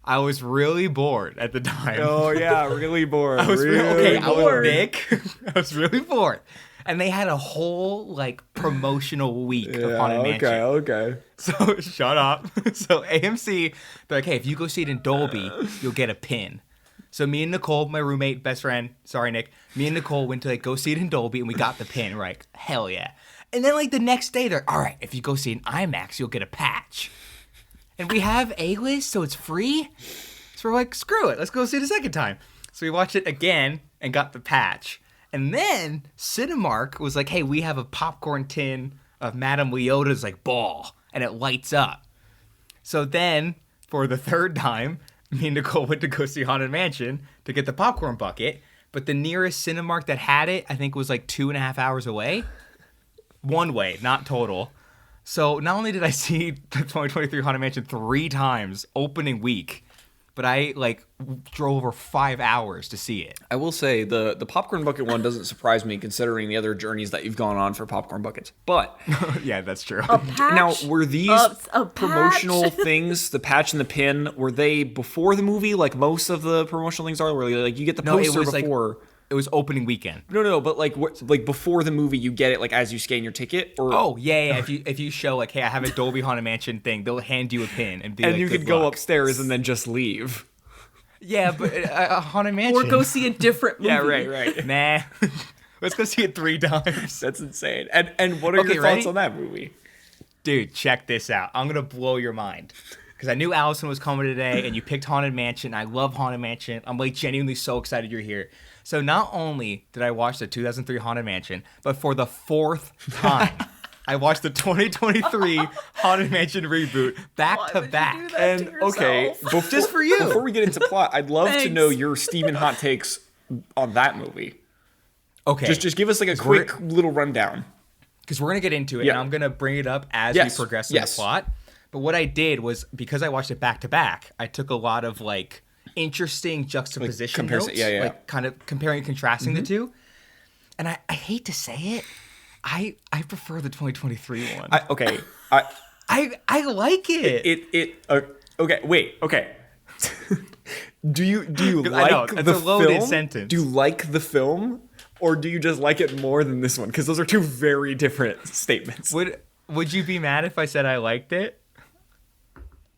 I was really bored at the time. Oh yeah, really bored. I was really I was Nick. I was really bored. And they had a whole like promotional week of Haunted Mansion. Okay. So shut up. So AMC, they're like, hey, if you go see it in Dolby, you'll get a pin. So me and Nicole, my roommate, best friend, sorry Nick, me and Nicole went to like go see it in Dolby, and we got the pin. We're like, hell yeah. And then like the next day, they're all right, if you go see it in IMAX, you'll get a patch. And we have A-list, so it's free. So we're like, screw it, let's go see it a second time. So we watched it again and got the patch. And then Cinemark was like, hey, we have a popcorn tin of Madame Leota's like ball, and it lights up. So then, for the third time, me and Nicole went to go see Haunted Mansion to get the popcorn bucket, but the nearest Cinemark that had it, I think, was like 2.5 hours away. One way, not total. So not only did I see the 2023 Haunted Mansion 3 times opening week, but I like drove over 5 hours to see it. I will say the popcorn bucket one doesn't surprise me considering the other journeys that you've gone on for popcorn buckets. But Yeah, that's true. A patch? now, were these A promotional patch? things, the patch and the pin, were they before the movie like most of the promotional things are? Where like you get the No, it poster was, like, before? It was opening weekend. No, but like like before the movie, you get it like as you scan your ticket, or Oh yeah. If you show like, hey, I have a Dolby Haunted Mansion thing, they'll hand you a pin and be and like, you good could go luck. upstairs and then just leave. Yeah, but Haunted Mansion. Or go see a different movie. Yeah, right. Nah. Let's go see it 3 times. That's insane. And what are Okay, your ready? thoughts on that movie? Dude, check this out. I'm gonna blow your mind. Because I knew Allison was coming today, and you picked Haunted Mansion. I love Haunted Mansion. I'm like genuinely so excited you're here. So not only did I watch the 2003 Haunted Mansion, but for the 4th time, I watched the 2023 Haunted Mansion reboot back Why to would you back. do that And to yourself? okay, Just for you. Before we get into plot, I'd love to Thanks. know your steaming hot takes on that movie. Okay. Just give us like a quick little rundown. Because we're going to get into it, Yeah. and I'm going to bring it up as Yes, we progress in yes. the plot. But what I did was, because I watched it back to back, I took a lot of, like, interesting juxtaposition comparison- notes. yeah. Mm-hmm. Like, kind of comparing and contrasting the two. And I hate to say it, I prefer the 2023 one. I like it. Okay, wait, okay. do you I know, like it's the a loaded film? sentence. Do you like the film, or do you just like it more than this one? Because those are two very different statements. Would you be mad if I said I liked it?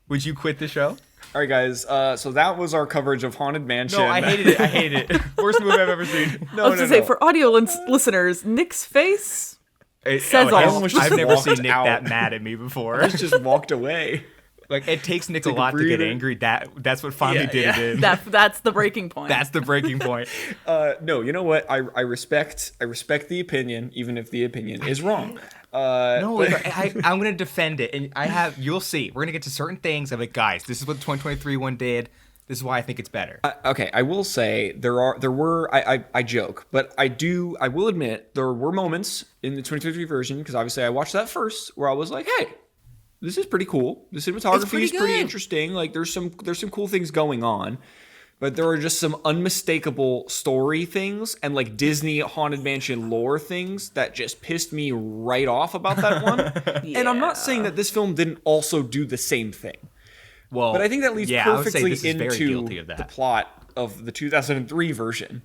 Would you quit the show? All right, guys. So that was our coverage of Haunted Mansion. No, I hated it. I hated it. Worst movie I've ever seen. I was to say, for audio listeners, Nick's face says all. I've never walked seen Nick out. that mad at me before. Chris just walked away. Like, it takes Nick a lot to get angry. That's what finally did it in. That's the breaking point. That's the breaking point. No, you know what? I respect the opinion, even if the opinion is wrong. No, like, I'm gonna defend it, and you'll see. We're gonna get to certain things. I'm like, guys, this is what the 2023 one did. This is why I think it's better. Okay, I will say I joke, but I will admit there were moments in the 2023 version, because obviously I watched that first, where I was like, hey, this is pretty cool. The cinematography is pretty interesting. Like, there's some cool things going on. But there are just some unmistakable story things and like Disney Haunted Mansion lore things that just pissed me right off about that one. And I'm not saying that this film didn't also do the same thing. Well, but I think that leads perfectly into the plot of the 2003 version.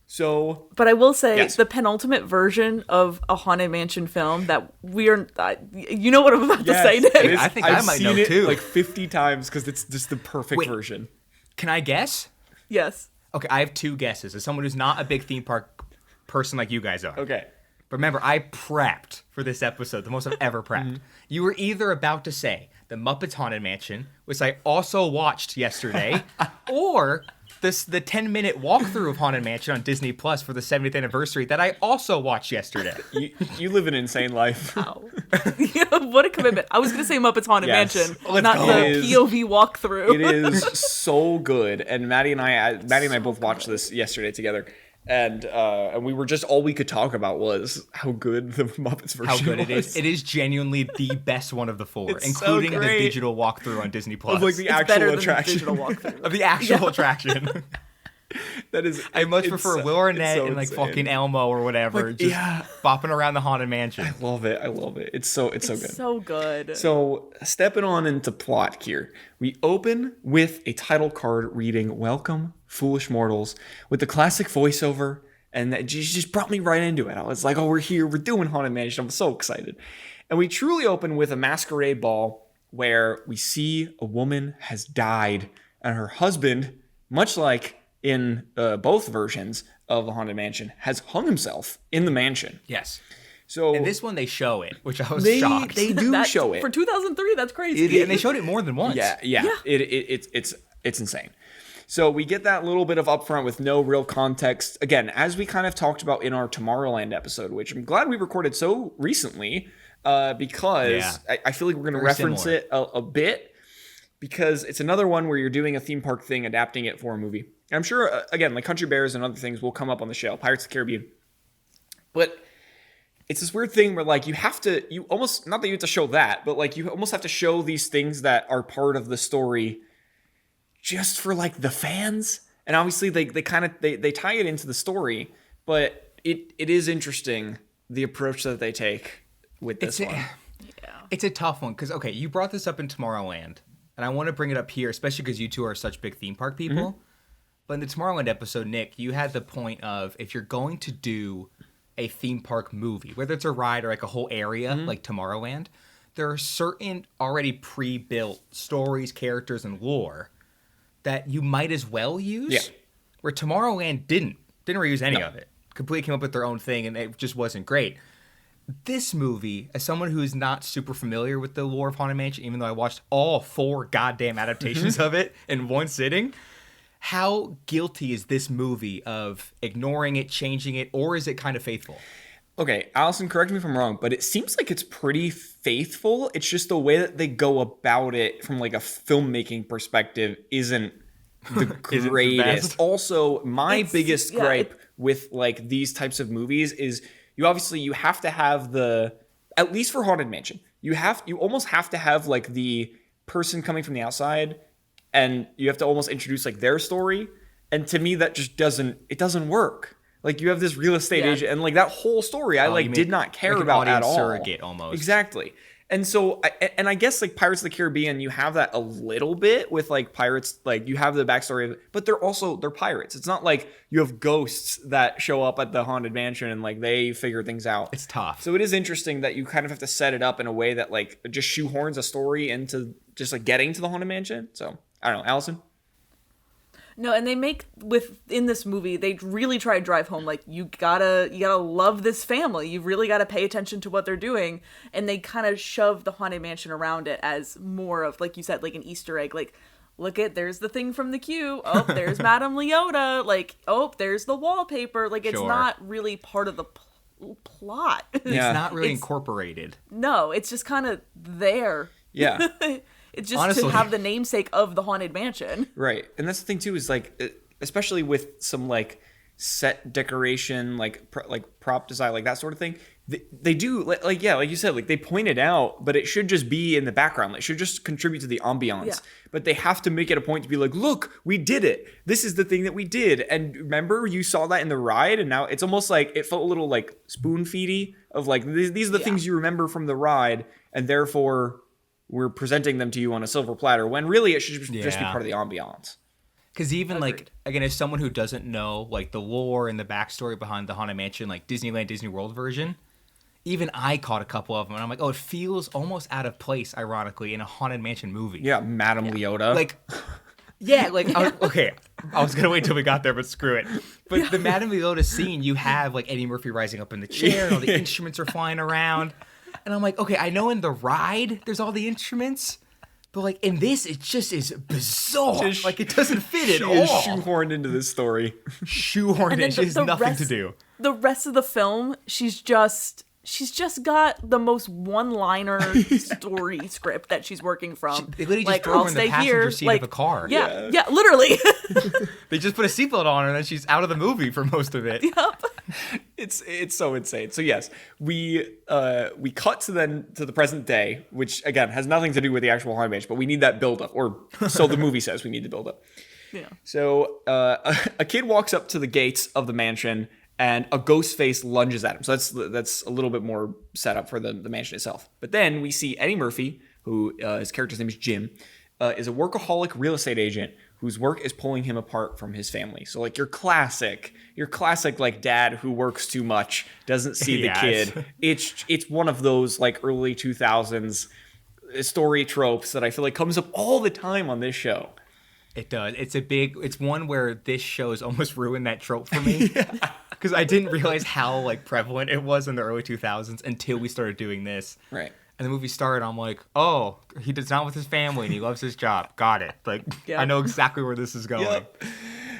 So, but I will say yes. The penultimate version of a Haunted Mansion film that we are, you know what I'm about to say, Nick. I think I might know it too. Like 50 times because it's just the perfect version. Can I guess? Yes. Okay, I have two guesses. As someone who's not a big theme park person like you guys are. Okay. But remember, I prepped for this episode, the most I've ever prepped. Mm-hmm. You were either about to say The Muppets Haunted Mansion, which I also watched yesterday, or the 10-minute walkthrough of Haunted Mansion on Disney Plus for the 70th anniversary that I also watched yesterday. You live an insane life. Wow. Yeah, what a commitment. I was going to say Muppets Haunted Mansion, not go. the POV walkthrough. It is so good. And Maddie and I both watched this yesterday together. And we were just, all we could talk about was how good the Muppets version was. How good it is. It is genuinely the best one of the four, It's including so the great. digital walkthrough on Disney Plus. Of like the It's actual better attraction. than the digital walkthrough. Of the actual attraction. That is, I much prefer Will Arnett so and like insane. fucking Elmo or whatever, Like, just bopping around the Haunted Mansion. I love it. It's so good. So good. So, stepping on into plot here, we open with a title card reading "Welcome, Foolish Mortals" with the classic voiceover, and that just brought me right into it. I was like, "Oh, we're here. We're doing Haunted Mansion." I'm so excited, and we truly open with a masquerade ball where we see a woman has died, and her husband, much like in both versions of the Haunted Mansion, has hung himself in the mansion. Yes. So in this one, they show it, which I was they shocked. They do show it For 2003, that's crazy. Yeah, and they showed it more than once. Yeah. It's insane. So we get that little bit of upfront with no real context. Again, as we kind of talked about in our Tomorrowland episode, which I'm glad we recorded so recently, because I feel like we're going to reference similar. it a bit, because it's another one where you're doing a theme park thing, adapting it for a movie. And I'm sure, again, like Country Bears and other things will come up on the show, Pirates of the Caribbean. But it's this weird thing where, like, you almost, not that you have to show that, but like you almost have to show these things that are part of the story just for like the fans. And obviously they tie it into the story, but it is interesting the approach that they take with this one. It's a tough one because, okay, you brought this up in Tomorrowland, and I want to bring it up here, especially because you two are such big theme park people. Mm-hmm. But in the Tomorrowland episode, Nick, you had the point of, if you're going to do a theme park movie, whether it's a ride or like a whole area like Tomorrowland, there are certain already pre-built stories, characters, and lore that you might as well use. Yeah. Where Tomorrowland didn't reuse any of it. Completely came up with their own thing, and it just wasn't great. This movie, as someone who is not super familiar with the lore of Haunted Mansion, even though I watched all 4 goddamn adaptations of it in one sitting, how guilty is this movie of ignoring it, changing it, or is it kind of faithful? Okay, Allison, correct me if I'm wrong, but it seems like it's pretty faithful. It's just the way that they go about it from like a filmmaking perspective isn't the greatest. Also, my biggest gripe with like these types of movies is you have to have at least for Haunted Mansion, you almost have to have like the person coming from the outside, and you have to almost introduce like their story. And to me, that just doesn't work. Like, you have this real estate agent, and like that whole story, I did not care about at all. Surrogate almost. Exactly. And so, I guess like Pirates of the Caribbean, you have that a little bit with like pirates, like you have the backstory of it, but they're pirates. It's not like you have ghosts that show up at the Haunted Mansion and like they figure things out. It's tough. So it is interesting that you kind of have to set it up in a way that like just shoehorns a story into just like getting to the Haunted Mansion. So I don't know, Allison. No, and they make in this movie, they really try to drive home like you gotta love this family. You really gotta pay attention to what they're doing, and they kind of shove the Haunted Mansion around it as more of, like you said, like an Easter egg. Like, there's the thing from the queue. Oh, there's Madame Leota. Like, oh, there's the wallpaper. Like, it's not really part of the plot. It's not really incorporated. No, it's just kind of there. Yeah. It's just Honestly, to have the namesake of the Haunted Mansion. Right. And that's the thing too, is like, especially with some like set decoration, like prop design, like that sort of thing. They do like you said, like they point it out, but it should just be in the background. It should just contribute to the ambiance. Yeah. But they have to make it a point to be like, look, we did it. This is the thing that we did. And remember, you saw that in the ride, and now it's almost like it felt a little like spoon feedy of like these are the things you remember from the ride, and therefore we're presenting them to you on a silver platter, when really it should just be part of the ambiance. Because even like, again, as someone who doesn't know like the lore and the backstory behind the Haunted Mansion, like Disneyland, Disney World version, even I caught a couple of them, and I'm like, oh, it feels almost out of place, ironically, in a Haunted Mansion movie. Yeah, Madame Leota. Like, okay, I was gonna wait till we got there, but screw it. But the Madame Leota scene, you have like Eddie Murphy rising up in the chair, and all the instruments are flying around. And I'm like, okay, I know in the ride there's all the instruments, but like in this, it just is bizarre. Like it doesn't fit at all. Is shoehorned into this story. Shoehorned in. She has nothing to do. The rest of the film, she's just got the most one-liner story script that she's working from. They literally just throw her in the passenger seat of a car. Yeah, literally. They just put a seatbelt on her, and then she's out of the movie for most of it. Yep. It's so insane. So yes, we cut to the present day, which again has nothing to do with the actual Haunted Mansion, but we need that buildup, or so the movie says we need the buildup. Yeah. So a kid walks up to the gates of the mansion, and a ghost face lunges at him. So that's a little bit more set up for the mansion itself. But then we see Eddie Murphy, who his character's name is Jim, is a workaholic real estate agent whose work is pulling him apart from his family. So like your classic like dad who works too much, doesn't see the kid. It's one of those like early 2000s story tropes that I feel like comes up all the time on this show. It does. It's one where this show has almost ruined that trope for me. Because I didn't realize how like prevalent it was in the early 2000s until we started doing this. Right. And the movie started, I'm like, oh, he does not with his family and he loves his job. Got it. Like, I know exactly where this is going. Yep.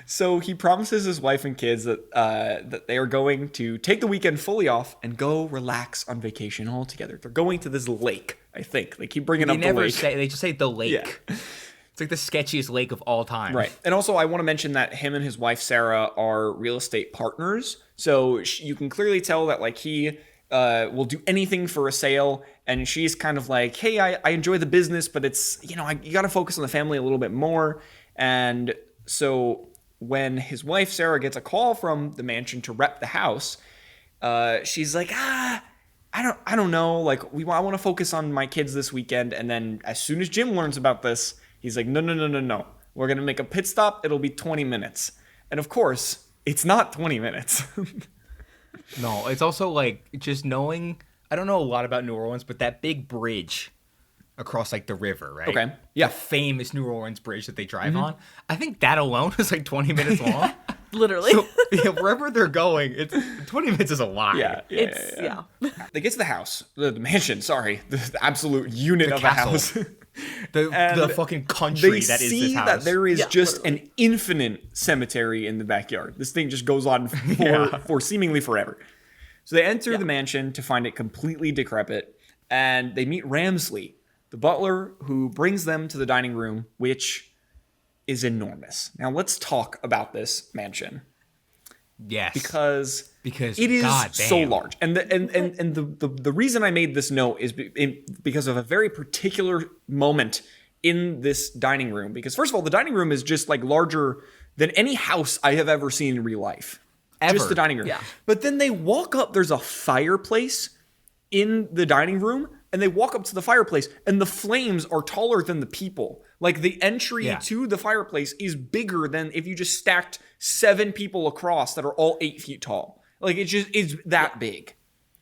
So he promises his wife and kids that they are going to take the weekend fully off and go relax on vacation all together. They're going to this lake, I think. They keep bringing up the lake. They just say the lake. Yeah. It's like the sketchiest lake of all time. Right. And also, I want to mention that him and his wife, Sarah, are real estate partners. So you can clearly tell that, like, he will do anything for a sale. And she's kind of like, hey, I enjoy the business, but it's, you got to focus on the family a little bit more. And so when his wife, Sarah, gets a call from the mansion to rep the house, she's like, I don't know. Like, I want to focus on my kids this weekend. And then as soon as Jim learns about this, he's like, no. We're going to make a pit stop. It'll be 20 minutes. And of course, it's not 20 minutes. No, it's also like just knowing, I don't know a lot about New Orleans, but that big bridge across like the river, right? Okay. Yeah. The famous New Orleans bridge that they drive on. I think that alone is like 20 minutes long. Literally. So, wherever they're going, 20 minutes is a lot. Yeah. They get to the house, the mansion, the absolute unit of castle. a house. The fucking country that is this house. They see that there is just an infinite cemetery in the backyard. This thing just goes on for seemingly forever. So they enter the mansion to find it completely decrepit, and they meet Ramsley, the butler, who brings them to the dining room, which is enormous. Now let's talk about this mansion. Yes. Because it is so large. And the reason I made this note is because of a very particular moment in this dining room. Because first of all, the dining room is just like larger than any house I have ever seen in real life. Ever. Just the dining room. Yeah. But then they walk up, there's a fireplace in the dining room, and they walk up to the fireplace, and the flames are taller than the people. Like, the entry to the fireplace is bigger than if you just stacked 7 people across that are all 8 feet tall. Like, it's that big.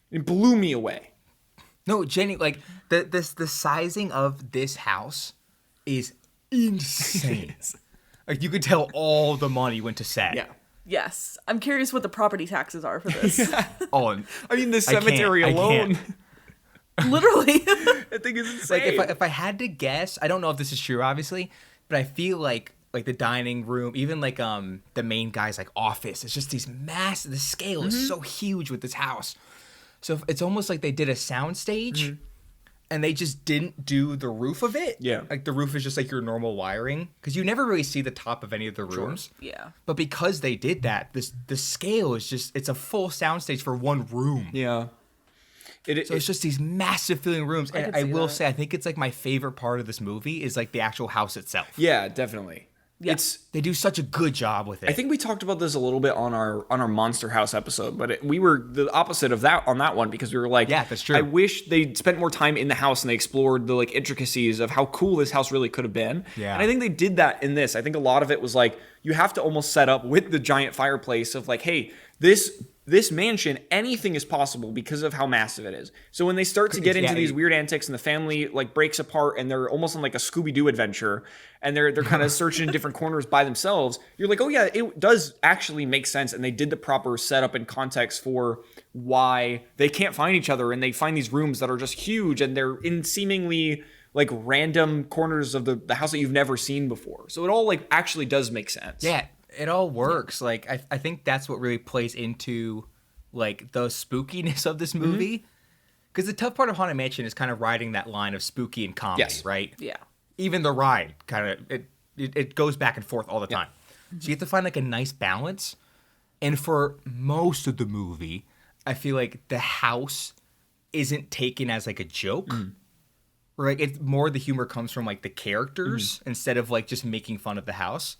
It blew me away. No, Jenny, like, the sizing of this house is insane. Like, you could tell all the money went to set. Yeah. Yes. I'm curious what the property taxes are for this. Oh, and I mean, the cemetery I can't. alone. Literally. I think is insane. like if I had to guess, I don't know if this is true, obviously, but I feel like the dining room, even like the main guy's like office, it's just these massive. The scale is so huge with this house. So it's almost like they did a soundstage. And they just didn't do the roof of it. Yeah. Like, the roof is just like your normal wiring. Because you never really see the top of any of the rooms. Yeah. But because they did that, the scale is just, it's a full soundstage for one room. Yeah. So it's just these massive filling rooms. And I see will that. say, I think it's like my favorite part of this movie is like the actual house itself. Yeah, definitely. Yeah. They do such a good job with it. I think we talked about this a little bit on our Monster House episode, but we were the opposite of that on that one because we were like, Yeah, that's true. I wish they'd spent more time in the house and they explored the like intricacies of how cool this house really could have been. Yeah. And I think they did that in this. I think a lot of it was like you have to almost set up with the giant fireplace of like, hey, this mansion, anything is possible because of how massive it is. So when they start to get into these weird antics and the family like breaks apart and they're almost on like a Scooby-Doo adventure and they're kind of searching in different corners by themselves, you're like, oh yeah, it does actually make sense. And they did the proper setup and context for why they can't find each other and they find these rooms that are just huge and they're in seemingly like random corners of the house that you've never seen before. So it all like actually does make sense. Yeah, it all works. Like, I think that's what really plays into like the spookiness of this movie. Because the tough part of Haunted Mansion is kind of riding that line of spooky and comedy, Yes. right? Yeah. Even the ride kind of it goes back and forth all the time. So you have to find like a nice balance. And for most of the movie, I feel like the house isn't taken as like a joke. Or like it's more the humor comes from like the characters instead of like just making fun of the house.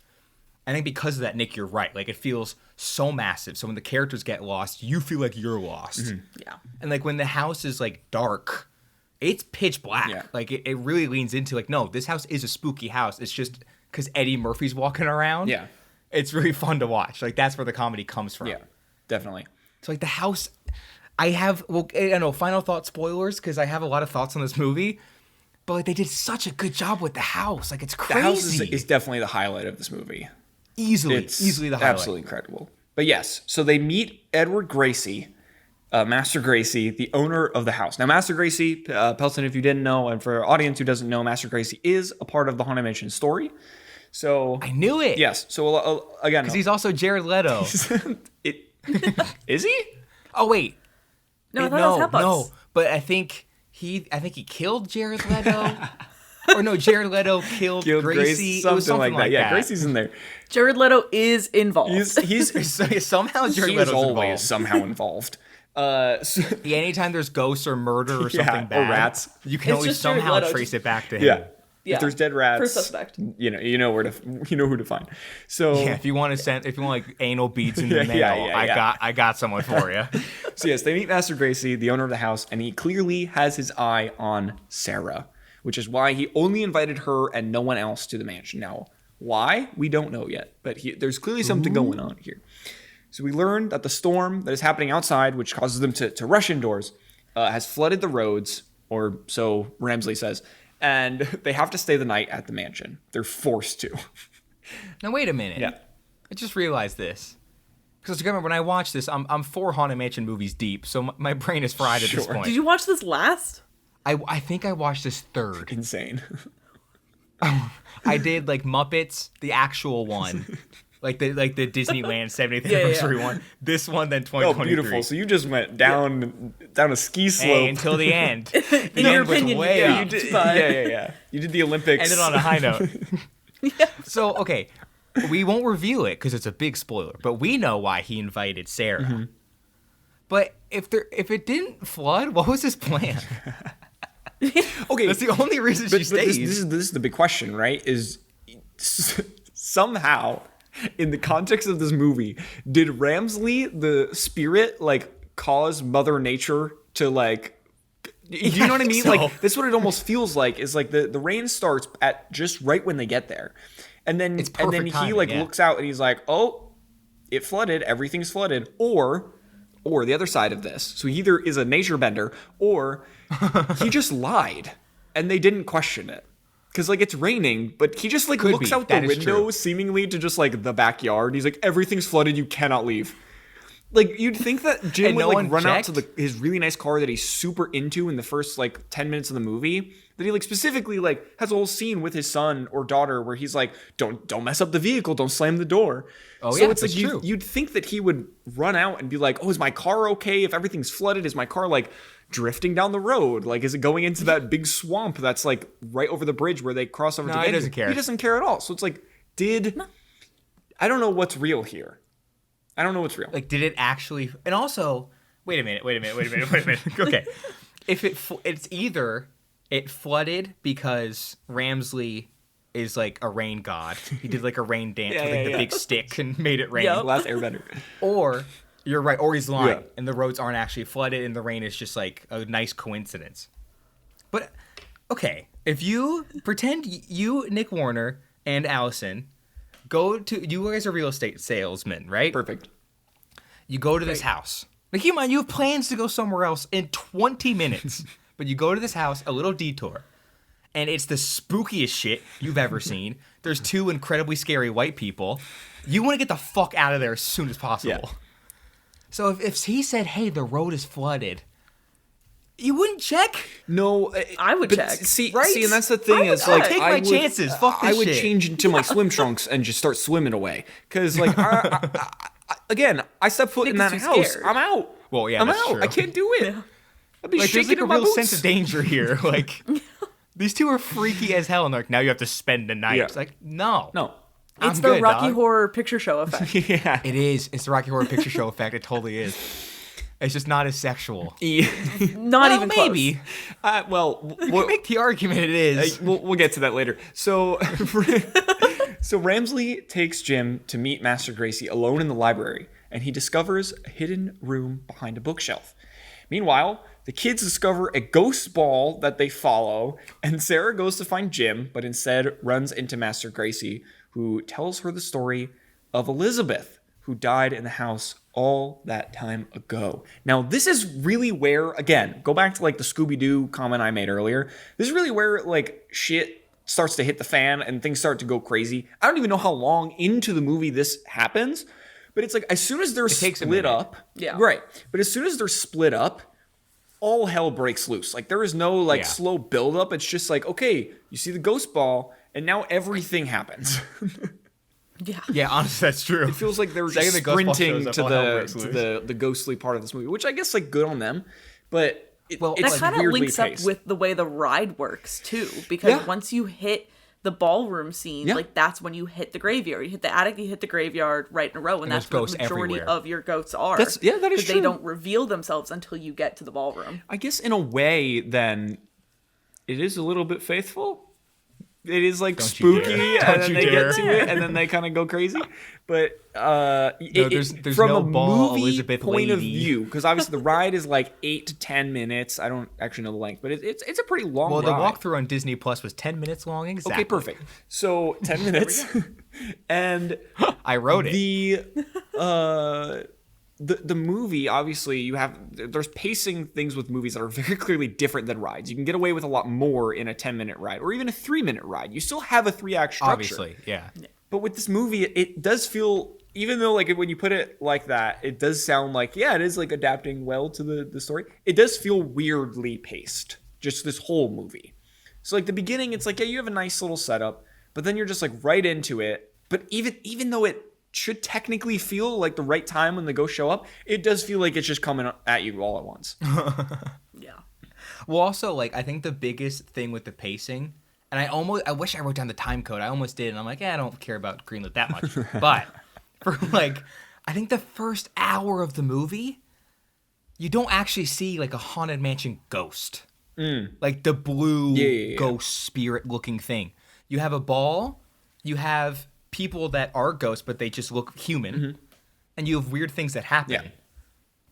I think because of that, Nick, you're right. Like, it feels so massive. So when the characters get lost, you feel like you're lost. Yeah. And like when the house is like dark, it's pitch black. Yeah. Like it really leans into like, no, this house is a spooky house. It's just because Eddie Murphy's walking around. Yeah. It's really fun to watch. Like, that's where the comedy comes from. Yeah, definitely. So like the house, I don't know, final thought spoilers, because I have a lot of thoughts on this movie. But like they did such a good job with the house. Like, it's crazy. The house is definitely the highlight of this movie. easily the highlight. Absolutely incredible. But yes, so they meet Edward Gracie, Master Gracie, the owner of the house. Now, Master Gracie, Pelton, if you didn't know, and for our audience who doesn't know, Master Gracie is a part of the Haunted Mansion story. So I knew it. yes. So again, Because he's also Jared Leto. Is he? Oh wait. No, I thought it was Hotbox. No. But I think he killed Jared Leto. Or no, Jared Leto killed Gracie. Something, It was something like that. Yeah, Gracie's in there. Jared Leto is involved. He's So somehow Jared he is Leto's always involved. somehow involved. So, Yeah, anytime there's ghosts or murder or something or bad, rats. you can It's always just Jared somehow Leto. trace it back to him. yeah. Yeah. If there's dead rats, First suspect. you know who to find. So Yeah, if you want like anal beads in the Yeah, mail, yeah. I got someone for you. So yes, they meet Master Gracie, the owner of the house, and he clearly has his eye on Sarah, which is why he only invited her and no one else to the mansion. Now, why? We don't know yet, but there's clearly something going on here. So we learned that the storm that is happening outside, which causes them to rush indoors, has flooded the roads, or so Ramsley says, and they have to stay the night at the mansion. They're forced to. Now wait a minute. Yeah. I just realized this. Because remember, when I watch this, I'm 4 Haunted Mansion movies deep, so my brain is fried at this Sure. point. Did you watch this last? I think I watched this third. Insane. I did like Muppets, the actual one, like the Disneyland 70th Yeah. anniversary one. This one, then Oh, 2023. beautiful. So you just went down a ski slope. Hey, until the end. The In your end was opinion, way you up. You did, But- yeah. You did the Olympics. Ended on a high note. So okay, we won't reveal it because it's a big spoiler, but we know why he invited Sarah. Mm-hmm. But if it didn't flood, what was his plan? Okay, That's the only reason she but stays. this is the big question, right? Is somehow in the context of this movie, did Ramsley the spirit like cause Mother Nature to like? Do you know what I mean? so. Like that's what it almost feels like. Is like the rain starts at just right when they get there, and then It's he perfect timing, like yeah. looks out and he's like, oh, it flooded. Everything's flooded. Or the other side of this. So he either is a nature bender or he just lied and they didn't question it. Because, like, it's raining, but he just, like, Could looks be. out the That is window true. seemingly to just, like, the backyard. He's like, everything's flooded. You cannot leave. Like, you'd think that Jim And would, no like, one run out to checked? his really nice car that he's super into in the first, like, 10 minutes of the movie. That he, like, specifically, like, has a whole scene with his son or daughter where he's like, don't mess up the vehicle. Don't slam the door. Oh, so yeah, it's like, that's true. you'd think that he would run out and be like, oh, is my car okay? If everything's flooded, is my car, like, drifting down the road? Like, is it going into that big swamp that's, like, right over the bridge where they cross over No, to he get doesn't to? care. He doesn't care at all. So it's like, I don't know what's real here. I don't know what's real. Like, did it actually? And also, wait a minute. Okay, if it's either it flooded because Ramsley is like a rain god. He did like a rain dance with like the big stick and made it rain. Yep. Last Airbender. Or you're right, or he's lying, Yeah. and the roads aren't actually flooded, and the rain is just like a nice coincidence. But okay, if you pretend you, Nick Warner, and Allison you guys are real estate salesmen, right? Perfect. You go to this house. Like, you mind, you have plans to go somewhere else in 20 minutes, but you go to this house, a little detour, and it's the spookiest shit you've ever seen. There's two incredibly scary white people. You want to get the fuck out of there as soon as possible. Yeah. So if he said, hey, the road is flooded, you wouldn't check? No, I would but check, See, right? and that's the thing is, I would like, take I my would, chances. Fuck I this would shit. change into my swim trunks and just start swimming away. Because, like, again, I step foot in Nick that was too house, scared. I'm out. Well, yeah, I'm that's out. true. I can't do it. I'd be Like, there's shaking like a in my real boots. sense of danger here. Like, these two are freaky as hell, and like, now you have to spend the night. Yeah. It's like, no. No. It's I'm the good, Rocky dog. Horror Picture Show effect. Yeah. It is. It's the Rocky Horror Picture Show effect. It totally is. It's just not as sexual. Not Well, even close. maybe. Well, You can make the argument it is. we'll get to that later. So, so Ramsley takes Jim to meet Master Gracie alone in the library, and he discovers a hidden room behind a bookshelf. Meanwhile, the kids discover a ghost ball that they follow, and Sarah goes to find Jim, but instead runs into Master Gracie, who tells her the story of Elizabeth, who died in the house all that time ago. Now, this is really where, again, go back to like the Scooby-Doo comment I made earlier. This is really where like shit starts to hit the fan and things start to go crazy. I don't even know how long into the movie this happens, but it's like as soon as they're takes a split minute. up, Yeah. right. But as soon as they're split up, all hell breaks loose. Like there is no like Yeah. slow build up. It's just like, okay, you see the ghost ball, and now everything happens. Yeah. Yeah, honestly, that's true. It feels like they were Second just the ghost ball sprinting shows up, to all hell breaks loose. the ghostly part of this movie, which I guess like good on them, but Well, it's That kind of weirdly links paced. up with the way the ride works too, because Yeah. once you hit the ballroom scene, Yeah. like that's when you hit the graveyard. You hit the attic, you hit the graveyard right in a row, and there's that's where ghosts the majority everywhere. of your ghosts are. That is 'Cause true. They don't reveal themselves until you get to the ballroom. I guess in a way, then it is a little bit faithful. It is like Don't you spooky, dare. and Don't then you they dare. get to it, and then they kind of go crazy. But there's from no a ball, movie Elizabeth point of lady. view, because obviously the ride is like 8 to 10 minutes. I don't actually know the length, but it's a pretty long Well, ride. the walkthrough on Disney Plus was 10 minutes long exactly. Okay, perfect. So 10 minutes, and I wrote it. the movie, obviously there's pacing things with movies that are very clearly different than rides. You can get away with a lot more in a 10-minute ride or even a 3-minute ride. You still have a 3-act structure. Obviously, yeah. But with this movie, it does feel, even though like when you put it like that, it does sound like, yeah, it is like adapting well to the story. It does feel weirdly paced, just this whole movie. So like the beginning, it's like, yeah, you have a nice little setup, but then you're just like right into it. But even though it should technically feel like the right time when the ghosts show up, it does feel like it's just coming at you all at once. Yeah. Well, also, like, I think the biggest thing with the pacing, and I wish I wrote down the time code. I almost did, and I'm like, I don't care about Greenlit that much. But for like, I think the first hour of the movie, you don't actually see like a haunted mansion ghost, like the blue Yeah. ghost spirit looking thing. You have a ball, you have people that are ghosts, but they just look human, and you have weird things that happen. Yeah.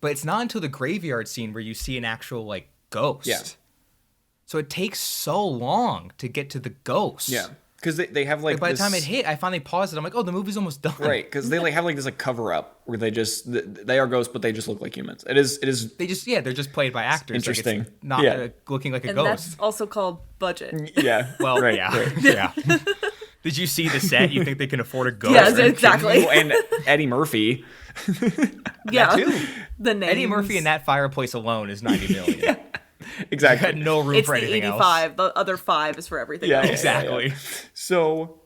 But it's not until the graveyard scene where you see an actual like ghost. Yeah. So it takes so long to get to the ghost. Yeah. because they have like By the this, time it hit, I finally paused it. I'm like, oh, the movie's almost done. right, because they like have like this like cover up where they are ghosts, but they just look like humans. It is They're just played by actors. Interesting. Like, it's not looking like a And ghost. that's also called budget. yeah. Well, right, yeah, right. yeah. Did you see the set? You think they can afford a ghost? Yes, exactly. And Eddie Murphy. Yeah. too. The names. Eddie Murphy in that fireplace alone is $90 million. Exactly. Had no room It's for the anything 85. The other 5 is for everything Yeah, else. Exactly. So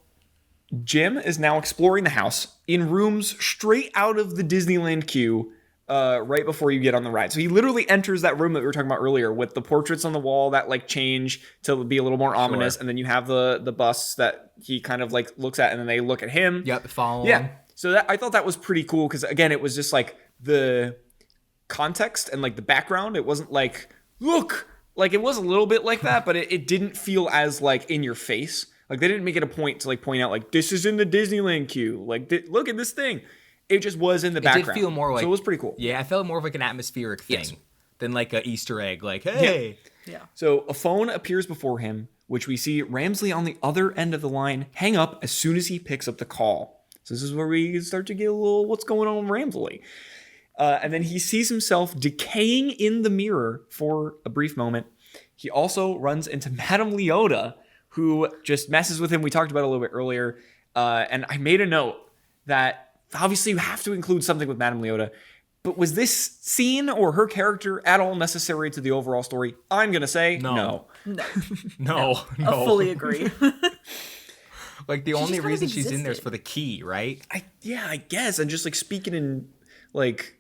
Jim is now exploring the house in rooms straight out of the Disneyland queue right before you get on the ride. So he literally enters that room that we were talking about earlier with the portraits on the wall that like change to be a little more ominous. And then you have the bus that he kind of like looks at and then they look at him. Yep, follow Yeah. him. So I thought that was pretty cool because, again, it was just like the context and like the background. It wasn't like, look, like it was a little bit like that, but it didn't feel as like in your face. Like they didn't make it a point to like point out like this is in the Disneyland queue. Like look at this thing. It just was in the background. It did feel more like, so it was pretty cool. Yeah, I felt more of like an atmospheric thing Yes. than like a Easter egg. Like, hey, Yeah. So a phone appears before him, which we see Ramsley on the other end of the line hang up as soon as he picks up the call. So this is where we start to get a little what's going on with Ramsley. And then he sees himself decaying in the mirror for a brief moment. He also runs into Madame Leota, who just messes with him. We talked about it a little bit earlier. And I made a note that obviously you have to include something with Madame Leota. But was this scene or her character at all necessary to the overall story? I'm going to say no. no. I fully agree. Like the She only just kind of reason she's in there is existed. for the key, right? I guess. And just like speaking in like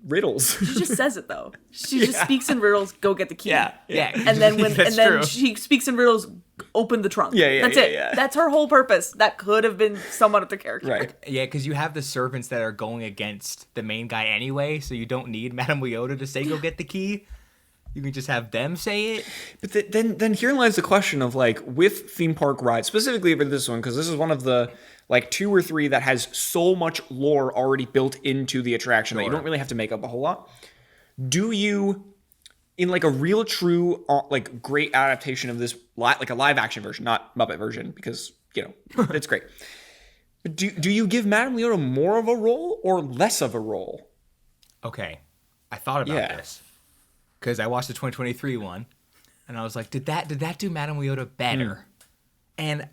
riddles. She just says it though. She just speaks in riddles. Go get the key. Yeah. And then That's true. she speaks in riddles. Open the trunk. Yeah, That's yeah, it. yeah. That's her whole purpose. That could have been somewhat of the character. Right. Yeah, because you have the servants that are going against the main guy anyway, so you don't need Madame Leota to say go get the key. You can just have them say it. But then here lies the question of like with theme park rides, specifically for this one, because this is one of the like 2 or 3 that has so much lore already built into the attraction that you Sure. don't really have to make up a whole lot. Do you, in like a real true like great adaptation of this like a live action version, not Muppet version, because you know it's great. But do you give Madame Leota more of a role or less of a role? Okay, I thought about Yeah. this because I watched the 2023 one, and I was like, did that do Madame Leota better? And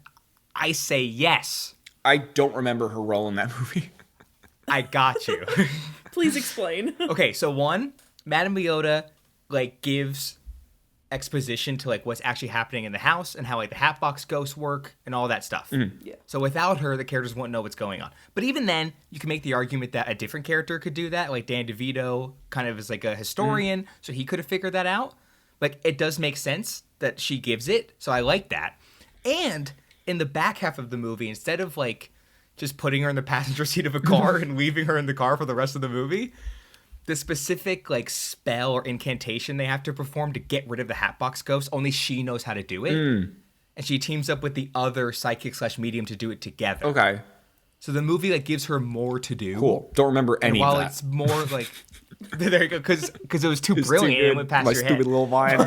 I say yes. I don't remember her role in that movie. I got you. Please explain. Okay, so one, Madame Leota like gives exposition to like what's actually happening in the house and how like the Hatbox ghosts work and all that stuff. Yeah. So without her, the characters wouldn't know what's going on. But even then, you can make the argument that a different character could do that. Like Dan DeVito kind of is like a historian, so he could have figured that out. Like it does make sense that she gives it, so I like that. And in the back half of the movie, instead of like just putting her in the passenger seat of a car and leaving her in the car for the rest of the movie, the specific like spell or incantation they have to perform to get rid of the Hatbox ghost, only she knows how to do it. And she teams up with the other psychic / medium to do it together. Okay, So the movie like gives her more to do. cool. Don't remember And any while of that. it's more like there you go, because it was too It's brilliant too and it good. went past My your stupid head. little vine.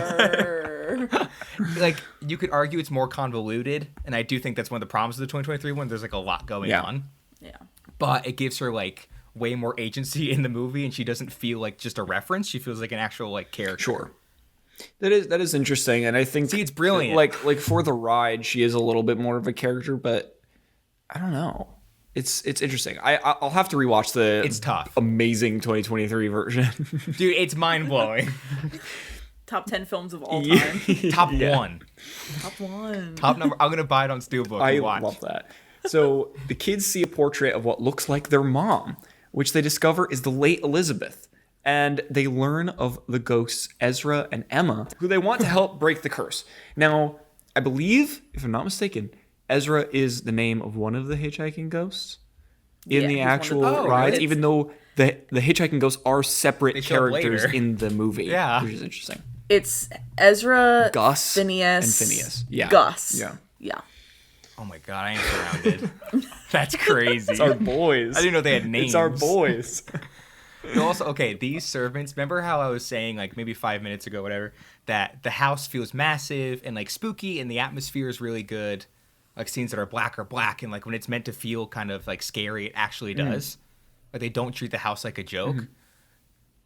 Like you could argue it's more convoluted, and I do think that's one of the problems of the 2023 one. There's like a lot going Yeah. on, Yeah. but it gives her like way more agency in the movie, and she doesn't feel like just a reference. She feels like an actual like character. Sure. That is interesting, and I think See, it's brilliant. Like for the ride, she is a little bit more of a character, but I don't know. It's interesting. I'll have to rewatch the It's tough. amazing 2023 version. Dude, it's mind blowing. Top 10 films of all time. Top one, Top 1. top number. I'm gonna buy it on Steelbook. I and watch. love that. So the kids see a portrait of what looks like their mom, which they discover is the late Elizabeth. And they learn of the ghosts Ezra and Emma, who they want to help break the curse. Now, I believe, if I'm not mistaken, Ezra is the name of one of the hitchhiking ghosts in Yeah, the he's one of actual the- Oh, rides, really? even though the hitchhiking ghosts are separate show up characters later. in the movie, Yeah. which is interesting. It's Ezra, Gus Phineas, and Phineas. Yeah. Gus. Yeah. Yeah. Oh my god, I am surrounded. That's crazy. It's our boys. I didn't know they had names. It's our boys. And also, okay, these servants, remember how I was saying, like, maybe 5 minutes ago, whatever, that the house feels massive and, like, spooky and the atmosphere is really good. like scenes that are black, and like when it's meant to feel kind of like scary, it actually does. Like they don't treat the house like a joke.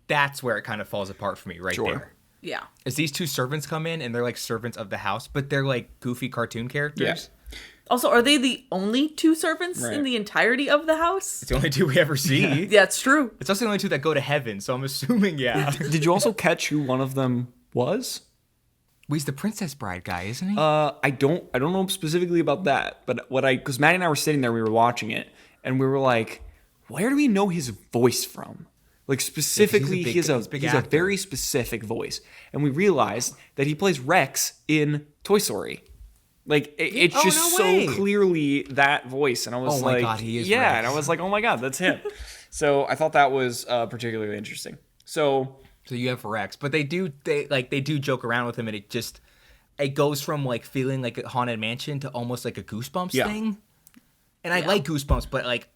That's where it kind of falls apart for me there. Yeah. As these two servants come in and they're like servants of the house, but they're like goofy cartoon characters. Yeah. Also, are they the only two servants in the entirety of the house? It's the only two we ever see. Yeah, it's true. It's also the only two that go to heaven, so I'm assuming, Did you also catch who one of them was? Well, he's the Princess Bride guy, isn't he? I don't know specifically about that, but because Maddie and I were sitting there, we were watching it, and we were like, where do we know his voice from? Like specifically, he's a very specific voice, and we realized that he plays Rex in Toy Story. Like it's just so clearly that voice, and I was like, God, he is Rex. Rex. And I was like, oh my God, that's him. So I thought that was particularly interesting. So you have Rex, but they do joke around with him, and it goes from like feeling like a Haunted Mansion to almost like a Goosebumps thing. And I like Goosebumps, but like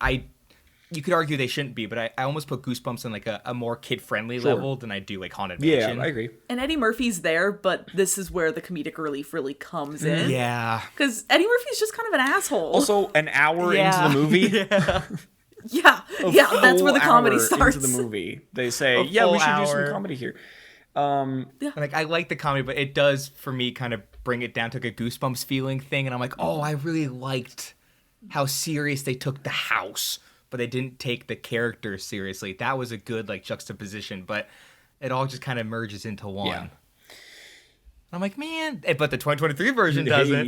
you could argue they shouldn't be, but I almost put Goosebumps in like a more kid-friendly level than I do like Haunted Mansion. Yeah, I agree. And Eddie Murphy's there, but this is where the comedic relief really comes in. Yeah. Because Eddie Murphy's just kind of an asshole. Also, an hour into the movie. Yeah, that's where the comedy starts. Into the movie, they say, we should do some comedy here. Like I like the comedy, but it does for me kind of bring it down to like a Goosebumps feeling thing, and I'm like, I really liked how serious they took the house, but they didn't take the characters seriously. That was a good like juxtaposition, but it all just kind of merges into one. Yeah. I'm like, man, but the 2023 version doesn't.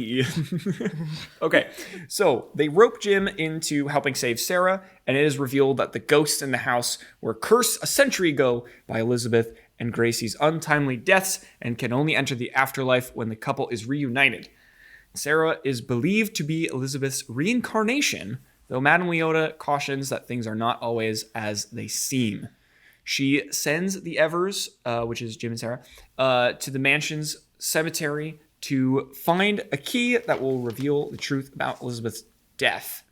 Okay, so they rope Jim into helping save Sarah, and it is revealed that the ghosts in the house were cursed a century ago by Elizabeth and Gracie's untimely deaths and can only enter the afterlife when the couple is reunited. Sarah is believed to be Elizabeth's reincarnation, though Madame Leota cautions that things are not always as they seem. She sends the Evers, which is Jim and Sarah, to the mansion's cemetery to find a key that will reveal the truth about Elizabeth's death.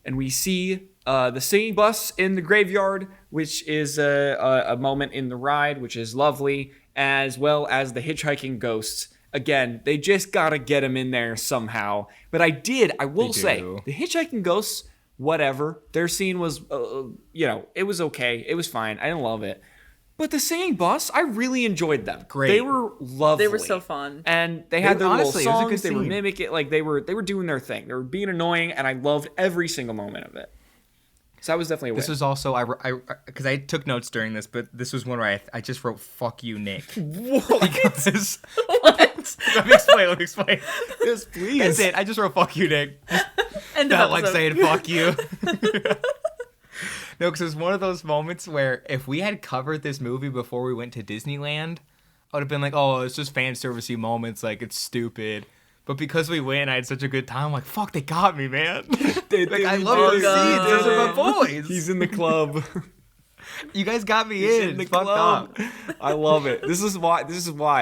And we see the singing bus in the graveyard, which is a moment in the ride, which is lovely, as well as the hitchhiking ghosts. Again, they just gotta get them in there somehow. But I will say, the hitchhiking ghosts, whatever. Their scene was, it was okay. It was fine. I didn't love it. But the singing bus, I really enjoyed them. Great. They were lovely. They were so fun. And they had their honestly, little it was a songs. good They were scene. mimicking, like they were doing their thing. They were being annoying, and I loved every single moment of it. So that was definitely a win. This was also, because I took notes during this, but this was one where I just wrote, fuck you, Nick. What? Because, What? let me explain. Yes, please. That's it. I just wrote, fuck you, Nick. End of Felt like episode. saying, fuck you. No, because it was one of those moments where if we had covered this movie before we went to Disneyland, I would have been like, oh, it's just fan servicey moments, like, it's stupid. But because we went, I had such a good time. I'm like, fuck, they got me, man. I love did. those scenes. Those are my boys. He's in the club. You guys got me He's in. in the Fucked club. up. I love it. This is why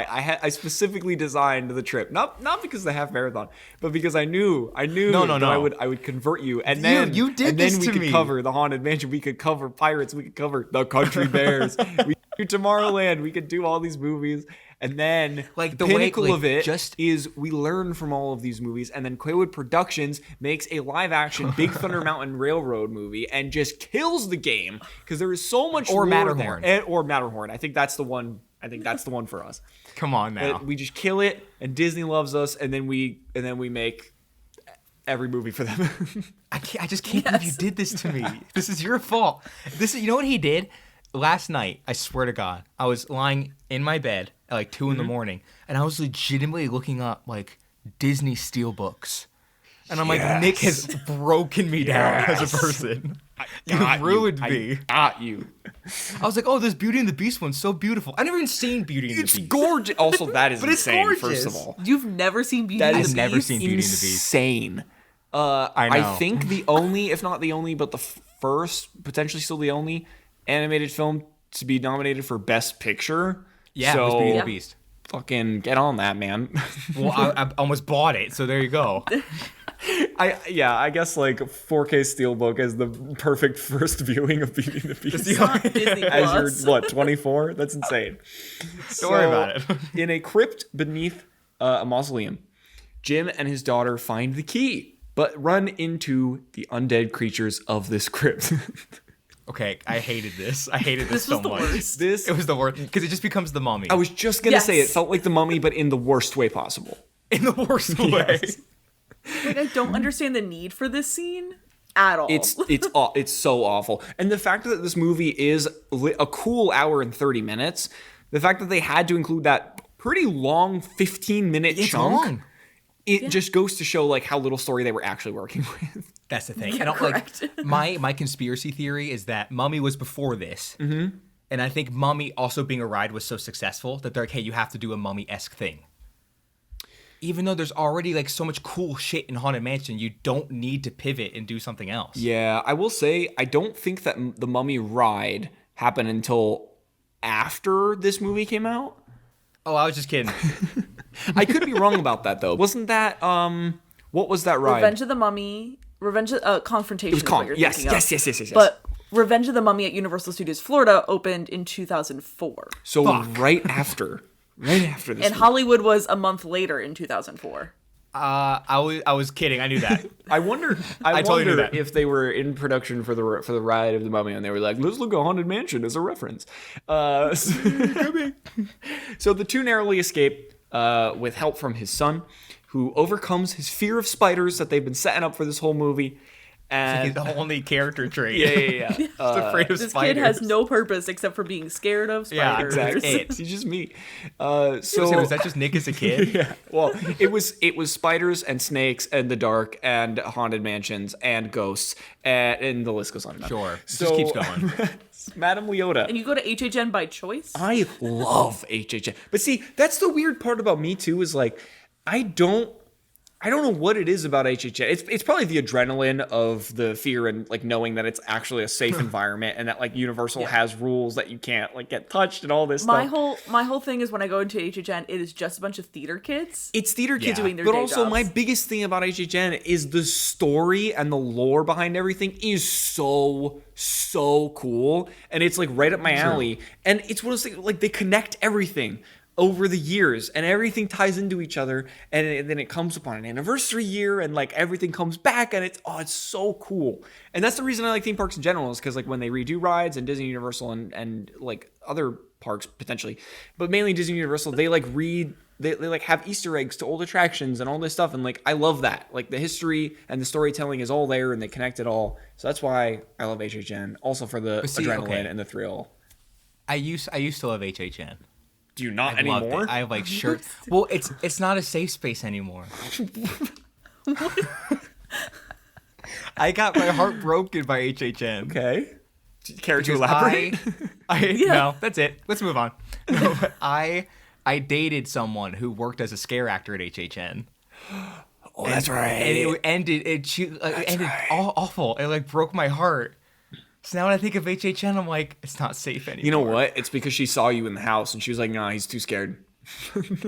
I specifically designed the trip. Not because of the half marathon, but because I knew No. that I would convert you, and then You did and this then we to could me. cover the Haunted Mansion, we could cover Pirates, we could cover the Country Bears, we could do Tomorrowland, we could do all these movies. And then Like, the the way- pinnacle like, of it just- is we learn from all of these movies, and then Quaywood Productions makes a live-action Big Thunder Mountain Railroad movie and just kills the game because there is so much Or lore Matterhorn. there. Or Matterhorn. I think that's the one for us. Come on now. But we just kill it, and Disney loves us, and then we make every movie for them. I just can't believe you did this to me. This is your fault. You know what he did? Last night, I swear to God, I was lying in my bed at like 2 in the morning, and I was legitimately looking up like Disney steelbooks. And I'm like, Nick has broken me down as a person. You ruined me. I got you. I was like, oh, this Beauty and the Beast one's so beautiful. I've never even seen Beauty and the It's Beast. gorgeous. Also, that is But it's insane, gorgeous. first of all. You've never seen Beauty That and is the never Beast? seen Beauty and the Beast. Insane. I know. think the only, if not the only, but the first, potentially still the only animated film to be nominated for Best Picture. Yeah, so it was Beauty and the Beast. fucking get on that, man. Well, I almost bought it, so there you go. I guess like 4K Steelbook is the perfect first viewing of Beauty and the Beast. Disney As Plus. you're 24? That's insane. Don't worry about it. In a crypt beneath a mausoleum, Jim and his daughter find the key, but run into the undead creatures of this crypt. Okay, I hated this. I hated this This was so the much. worst. It was the worst because it just becomes the mummy I was just going to say, it Yes. felt like the Mummy, but in the worst way possible. in the worst way. Yes. Like, I don't understand the need for this scene at all. It's so awful. And the fact that this movie is a cool hour and 30 minutes, the fact that they had to include that pretty long 15-minute It's chunk, long. it just goes to show like how little story they were actually working with. That's the thing. Yeah, I don't correct. like my conspiracy theory is that Mummy was before this. Mm-hmm. And I think Mummy also being a ride was so successful that they're like, hey, you have to do a Mummy-esque thing. Even though there's already like so much cool shit in Haunted Mansion, you don't need to pivot and do something else. Yeah, I will say I don't think that the Mummy ride happened until after this movie came out. Oh, I was just kidding. I could be wrong about that though. Wasn't that what was that ride? Confrontation is what you're Yes, thinking of. yes. But Revenge of the Mummy at Universal Studios Florida opened in 2004. So Fuck. right after this. And movie. Hollywood was a month later in 2004. I was kidding. I knew that. I wonder totally knew that. if they were in production for the ride of the Mummy and they were like, let's look at Haunted Mansion as a reference. So the two narrowly escape with help from his son, who overcomes his fear of spiders that they've been setting up for this whole movie. And His only character trait. yeah. He's afraid of This spiders. kid has no purpose except for being scared of Yeah, spiders. exactly. It's just me. So was that just Nick as a kid? Yeah. Well, it was spiders and snakes and the dark and haunted mansions and ghosts and the list goes on and on. Sure. It So, just keeps going. Madame Leota. And you go to HHN by choice? I love HHN. But see, that's the weird part about me too is like I don't know what it is about HHN. It's probably the adrenaline of the fear and like knowing that it's actually a safe environment and that like Universal has rules that you can't like get touched and all this My stuff. whole thing is when I go into HHN, it is just a bunch of theater kids. It's theater kids, Yeah. doing their but day also jobs. my biggest thing about HHN is the story and the lore behind everything is so cool, and it's like right up my alley. And it's one of those things like they connect everything over the years, and everything ties into each other, and then it comes upon an anniversary year, and like everything comes back, and it's so cool. And that's the reason I like theme parks in general is because like when they redo rides and Disney Universal and like other parks potentially, but mainly Disney Universal, they like they like have Easter eggs to old attractions and all this stuff, and like I love that. Like the history and the storytelling is all there, and they connect it all. So that's why I love HHN. Also for the adrenaline and the thrill. I used to love HHN. Do you not I loved anymore? it. I have like shirts. Well, it's not a safe space anymore. I got my heart broken by HHN. Okay. Care to Because elaborate? No, that's it. Let's move on. No, but I dated someone who worked as a scare actor at HHN. Oh, that's right. And it ended. It ended awful. It like broke my heart. So now when I think of HHN, I'm like, it's not safe anymore. You know what? It's because she saw you in the house and she was like, "Nah, he's too scared."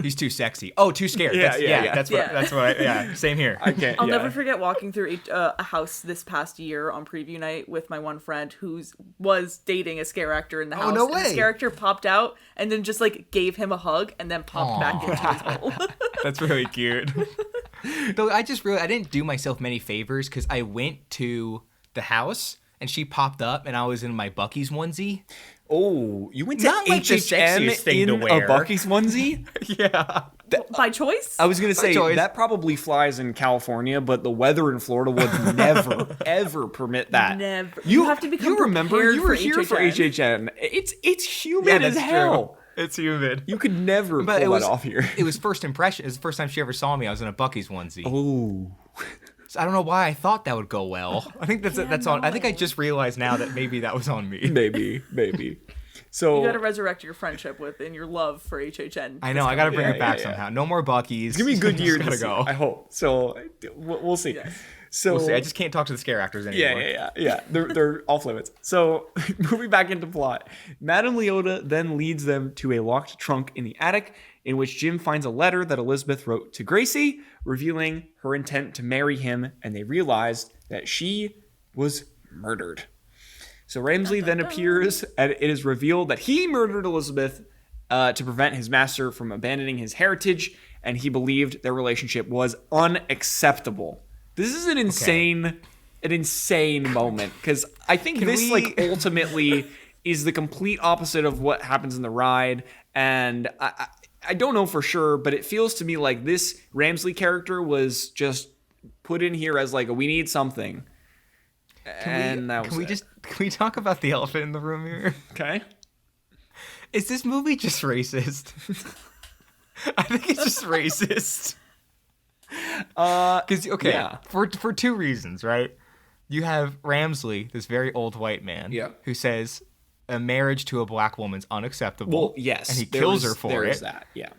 He's too sexy. Oh, too scared. Yeah, yeah. That's what. Yeah. That's what. Same here. I can't. I'll yeah. never forget walking through a house this past year on preview night with my one friend who was dating a scare actor in the house. no And way. the scare actor popped out and then just like gave him a hug and then popped back into his hole. That's really cute. Though I just really I didn't do myself many favors because I went to the house and she popped up and I was in my Buc-ee's onesie. Oh, you went to Not like the HHN sexiest thing in to wear. a Buc-ee's onesie? Yeah. By choice? I was gonna say choice. that probably flies in California, but the weather in Florida would never, ever permit that. Never. You have to become You remember prepared you were for here for HHN. HHN. It's humid as hell. It's humid. You could never But pull that off here. It was first impression. It was the first time she ever saw me. I was in a Buc-ee's onesie. Oh. So I don't know why I thought that would go well. I think that's on. I think I just realized now that maybe that was on me. Maybe. So You got to resurrect your friendship with and your love for HHN. I know. I got to bring Yeah, it back yeah, yeah. somehow. No more Buc-ee's. it's gonna be a good year. Gotta this go. year, I hope. So we'll see. Yes. So We'll see. I just can't talk to the scare actors anymore. Yeah. They're off limits. So moving back into plot, Madame Leota then leads them to a locked trunk in the attic, in which Jim finds a letter that Elizabeth wrote to Gracie, revealing her intent to marry him, and they realized that she was murdered. So Ramsley then appears, and it is revealed that he murdered Elizabeth to prevent his master from abandoning his heritage, and he believed their relationship was unacceptable. This is an insane moment, because I think ultimately is the complete opposite of what happens in the ride, and I don't know for sure, but it feels to me like this Ramsley character was just put in here as like we need something. Can we talk about the elephant in the room here? Okay. Is this movie just racist? I think it's just racist. For two reasons, right? You have Ramsley, this very old white man, who says a marriage to a black woman's unacceptable. Well, yes, and he kills her for it. There is that, yeah.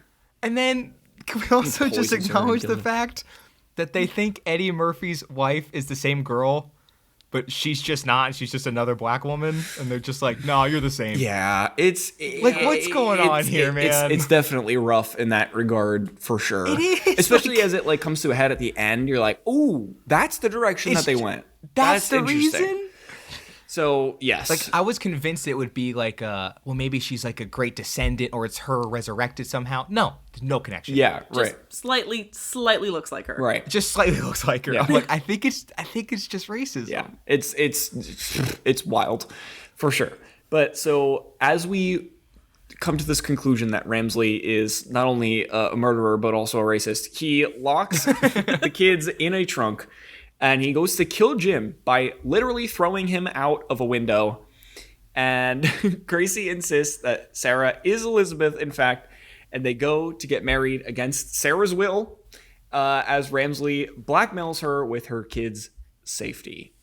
And then can we also just acknowledge the fact that they think Eddie Murphy's wife is the same girl, but she's just not. She's just another black woman, and they're just like, "No, you're the same." Yeah, what's going on here, man? It's definitely rough in that regard, for sure. It is, especially as it comes to a head at the end. You're like, "Ooh, that's the direction that they went. That's the reason." So yes, like I was convinced it would be like, maybe she's like a great descendant, or it's her resurrected somehow. No, there's no connection. Yeah, just slightly looks like her. Right, just slightly looks like her. Yeah. I'm like, I think it's just racism. Yeah, it's wild, for sure. But so as we come to this conclusion that Ramsley is not only a murderer but also a racist, he locks the kids in a trunk. And he goes to kill Jim by literally throwing him out of a window. And Gracie insists that Sarah is Elizabeth, in fact, and they go to get married against Sarah's will, as Ramsley blackmails her with her kids' safety.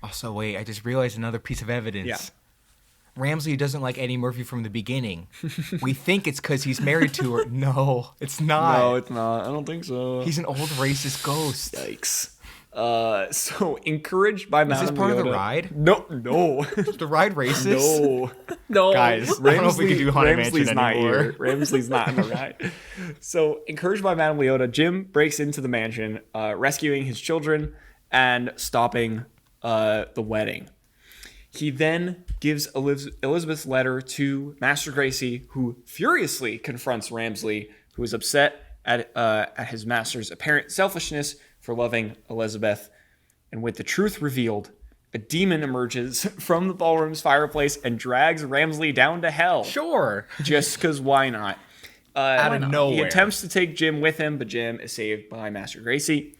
Also, wait, I just realized another piece of evidence. Yeah. Ramsley doesn't like Eddie Murphy from the beginning. We think it's because he's married to her. No, it's not. No, it's not. I don't think so. He's an old racist ghost. Yikes. So encouraged by Madame Leota. Is this part of the ride? No. The ride racist? No. Guys, I don't know if we can do Haunted Mansion anymore. Ramsley's not in the ride. So encouraged by Madame Leota, Jim breaks into the mansion, rescuing his children and stopping the wedding. He then gives Elizabeth's letter to Master Gracie, who furiously confronts Ramsley, who is upset at his master's apparent selfishness for loving Elizabeth. And with the truth revealed, a demon emerges from the ballroom's fireplace and drags Ramsley down to hell. Sure. Just because why not? Out of nowhere. He attempts to take Jim with him, but Jim is saved by Master Gracie.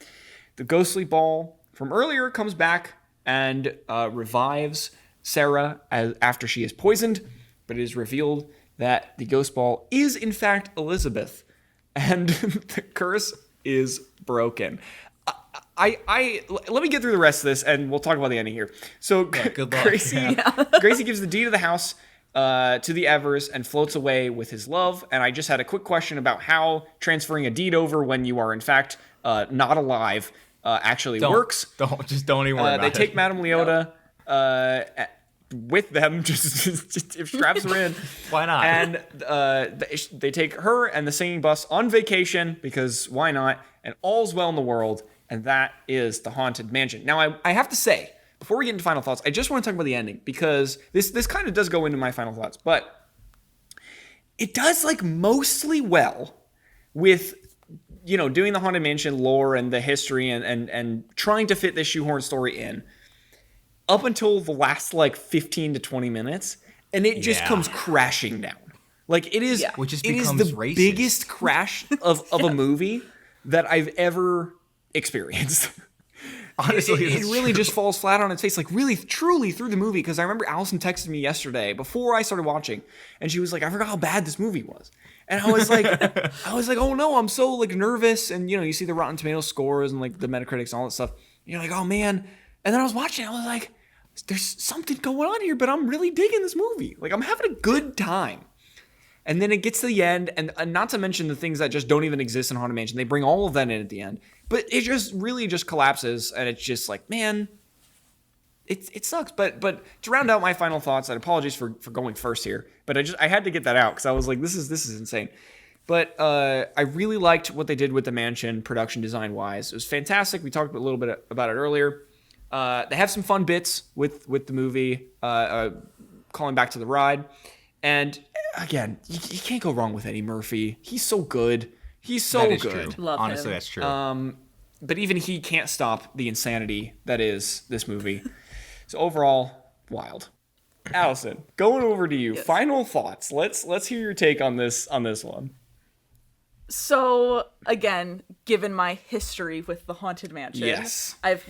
The ghostly ball from earlier comes back and revives Sarah after she is poisoned, but it is revealed that the ghost ball is in fact Elizabeth, and the curse is broken. Let me get through the rest of this, and we'll talk about the ending here. So good luck. Gracie gives the deed of the house to the Evers and floats away with his love. And I just had a quick question about how transferring a deed over when you are in fact not alive actually works. Don't even worry about they it. take Madame Leota with them, just if straps are in. Why not? And they take her and the singing bus on vacation, because why not? And all's well in the world. And that is the Haunted Mansion. Now, I have to say, before we get into final thoughts, I just want to talk about the ending, because this kind of does go into my final thoughts, but it does like mostly well with, you know, doing the Haunted Mansion lore and the history and trying to fit this shoehorn story in up until the last like 15 to 20 minutes, and it just comes crashing down. Like it is, which just it becomes is the racist. biggest crash of a movie that I've ever experienced. Honestly, it really just falls flat on its face, like really truly through the movie. Because I remember Allison texted me yesterday before I started watching, and she was like, I forgot how bad this movie was. And I was like, oh no, I'm so like nervous. And you know, you see the Rotten Tomatoes scores and like the Metacritics and all that stuff. And you're like, oh man. And then I was watching, I was like, there's something going on here, but I'm really digging this movie. Like I'm having a good time. And then it gets to the end, and not to mention the things that just don't even exist in Haunted Mansion. They bring all of that in at the end. But it just really just collapses, and it's just like, man, it sucks. But to round out my final thoughts, and apologies for going first here, but I had to get that out because I was like, this is insane. But I really liked what they did with the mansion, production design wise. It was fantastic. We talked a little bit about it earlier. They have some fun bits with the movie, calling back to the ride, and again, you can't go wrong with Eddie Murphy. He's so good. He's so That is good. true. Love Honestly, him. that's true. But even he can't stop the insanity that is this movie. So overall, wild. Allison, going over to you. Yes. Final thoughts. Let's hear your take on this one. So again, given my history with the Haunted Mansion, Yes. I've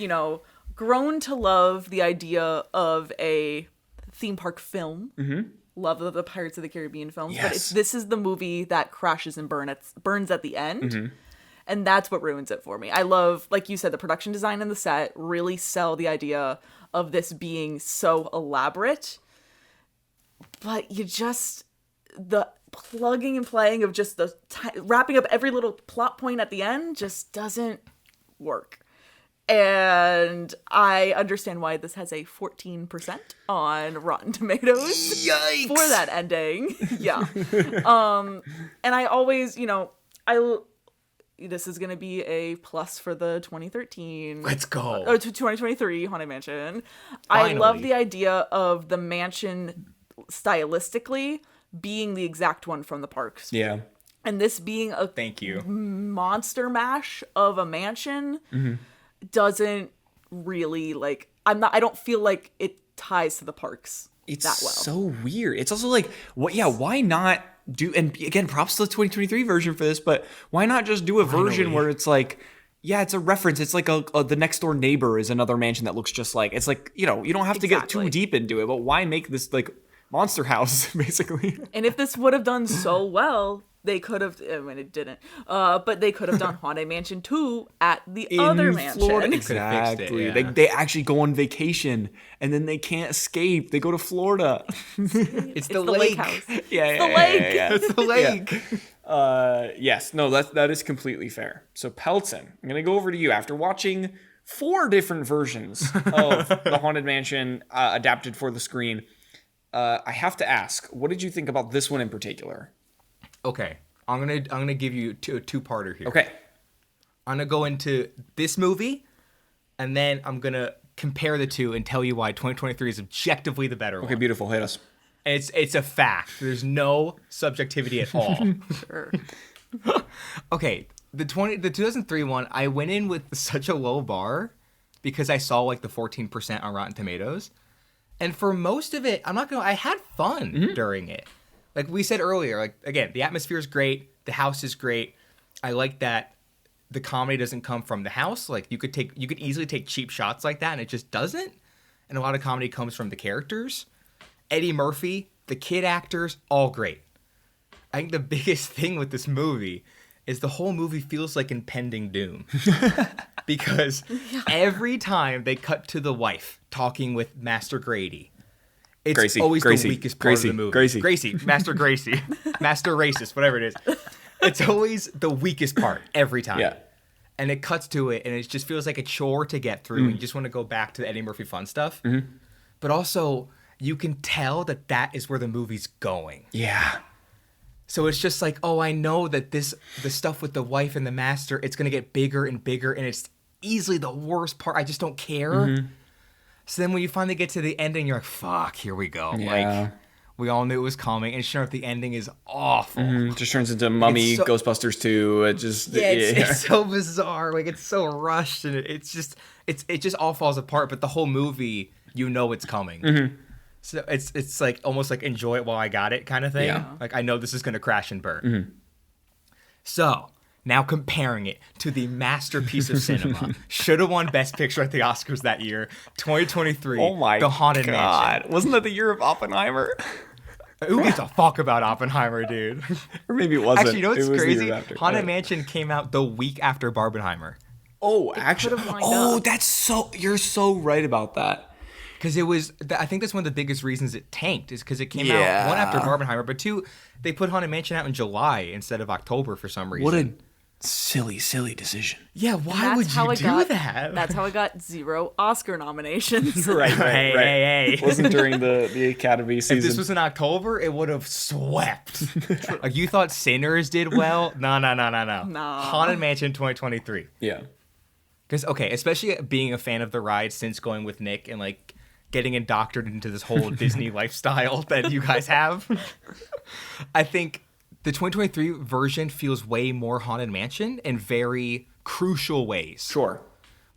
grown to love the idea of a theme park film. Mm-hmm. Love the Pirates of the Caribbean films, but Yes. this is the movie that crashes and burns at the end. Mm-hmm. And that's what ruins it for me. I love, like you said, the production design and the set really sell the idea of this being so elaborate. But the plugging and playing of just wrapping up every little plot point at the end just doesn't work. And I understand why this has a 14% on Rotten Tomatoes. Yikes! For that ending. Yeah. And I always, this is going to be a plus for the 2013. Let's go. Or 2023 Haunted Mansion. I love Finally. the idea of the mansion stylistically being the exact one from the parks. Yeah. And this being a Thank you. monster mash of a mansion Mm-hmm. doesn't really I don't feel like it ties to the parks It's that well. so weird. It's also like, why not do, and again, props to the 2023 version for this, but why not just do a version Finally. where it's like, yeah, it's a reference. It's like the next door neighbor is another mansion that looks just like, it's like, you don't have to get too Exactly. deep into it, but why make this like Monster House, basically? And if this would have done so well, they could have, I mean, it didn't, but they could have done Haunted Mansion 2 at the other mansion. Florida. Could've fixed it, Exactly. yeah. They actually go on vacation and then they can't escape. They go to Florida. It's the the lake. lake house. Yeah, the lake. It's the lake. Yes, no, that is completely fair. So Pelton, I'm gonna go over to you after watching 4 different versions of the Haunted Mansion adapted for the screen. I have to ask, what did you think about this one in particular? Okay, I'm gonna give you a two-parter here. Okay, I'm gonna go into this movie, and then I'm gonna compare the two and tell you why 2023 is objectively the better okay, one. beautiful. Hit us. And it's a fact. There's no subjectivity at all. Sure. Okay, the 2003 one, I went in with such a low bar because I saw like the 14% on Rotten Tomatoes, and for most of it, I had fun during it. Like we said earlier, like again, the atmosphere is great, the house is great. I like that the comedy doesn't come from the house. Like you could easily take cheap shots like that, and it just doesn't. And a lot of comedy comes from the characters. Eddie Murphy, the kid actors, all great. I think the biggest thing with this movie is the whole movie feels like impending doom. Because every time they cut to the wife talking with Master Grady, it's Gracie, always Gracie, the weakest part of the movie. Gracie, Master Gracie, Master Racist, whatever it is. It's always the weakest part every time. Yeah. And it cuts to it, and it just feels like a chore to get through, and you just want to go back to the Eddie Murphy fun stuff. But also, you can tell that is where the movie's going. Yeah. So it's just like, oh, I know that the stuff with the wife and the master, it's going to get bigger and bigger, and it's easily the worst part. I just don't care. So then when you finally get to the ending, you're like, fuck, here we go. Yeah. Like, we all knew it was coming, and sure enough, the ending is awful. It just turns into Mummy, so- Ghostbusters 2. It just Yeah, it's so bizarre. Like, it's so rushed, and it just all falls apart, but the whole movie, you know it's coming. So it's like almost like enjoy it while I got it kind of thing. Yeah. Like I know this is going to crash and burn. So now comparing it to the masterpiece of cinema, should have won Best Picture at the Oscars that year, 2023. Oh my The Haunted God. Wasn't that the year of Oppenheimer? Mansion. Who gives a fuck about Oppenheimer, dude? Or maybe it wasn't. Actually, you know what's It was the crazy? year after. Haunted Mansion came out the week after Barbenheimer. Oh, actually. could've lined Oh, up. you're so right about that. Because I think that's one of the biggest reasons it tanked is because it came Yeah. out, one, after Barbenheimer, but two, they put Haunted Mansion out in July instead of October for some reason. What a silly decision. Yeah, why would you do that? That's how I got 0 Oscar nominations. Right. Hey. It wasn't during the Academy season. If this was in October, it would have swept. Like, you thought Sinners did well? No. Nah. Haunted Mansion 2023. Yeah. Because, okay, especially being a fan of the ride since going with Nick and, like, getting indoctrinated into this whole Disney lifestyle that you guys have, I think The 2023 version feels way more Haunted Mansion in very crucial ways. Sure.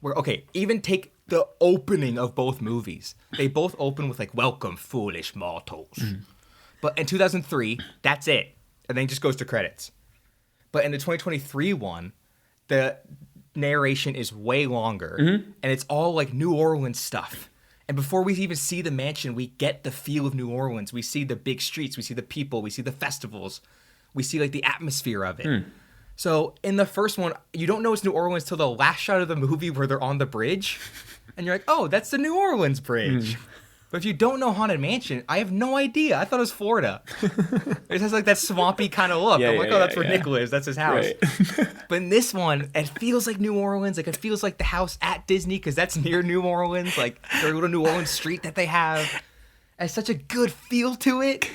Where, okay, even take the opening of both movies. They both open with like, welcome, foolish mortals. Mm-hmm. But in 2003, that's it. And then it just goes to credits. But in the 2023 one, the narration is way longer. Mm-hmm. And it's all like New Orleans stuff. And before we even see the mansion, we get the feel of New Orleans. We see the big streets. We see the people. We see the festivals. We see like the atmosphere of it. So in the first one, you don't know it's New Orleans till the last shot of the movie where they're on the bridge. And you're like, oh, that's the New Orleans bridge. But if you don't know Haunted Mansion, I have no idea. I thought it was Florida. It has like that swampy kind of look. I'm like, oh, that's where Nick lives. That's his house. Right. But in this one, it feels like New Orleans. Like it feels like the house at Disney because that's near New Orleans. Like their little New Orleans street that they have. It has such a good feel to it.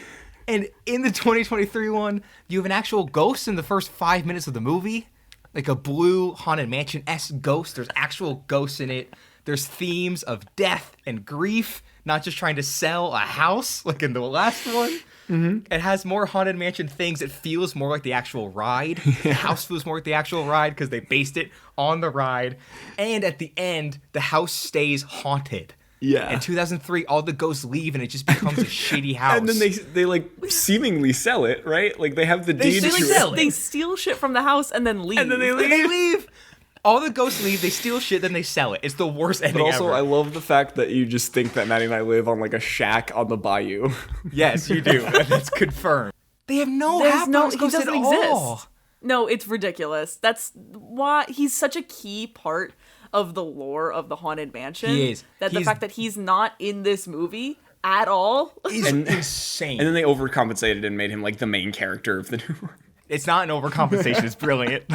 And in the 2023 one, you have an actual ghost in the first 5 minutes of the movie. Like a blue Haunted Mansion-esque ghost. There's actual ghosts in it. There's themes of death and grief, not just trying to sell a house like in the last one. Mm-hmm. It has more Haunted Mansion things. It feels more like the actual ride. Yeah. The house feels more like the actual ride because they based it on the ride. And at the end, the house stays haunted. Yeah. In 2003, all the ghosts leave and it just becomes a shitty house. And then they like seemingly sell it, right? Like they have the deed to it. They steal shit from the house and then leave. And then they leave. All the ghosts leave, they steal shit, then they sell it. It's the worst ending ever. But also, I love the fact that you just think that Maddie and I live on like a shack on the bayou. Yes, you do. That's confirmed. They have no Hatbox Ghost at all. No, it's ridiculous. That's why he's such a key part of the lore of the Haunted Mansion. He is. That the fact that he's not in this movie at all is insane. And then they overcompensated and made him like the main character of the new one. It's not an overcompensation. It's brilliant.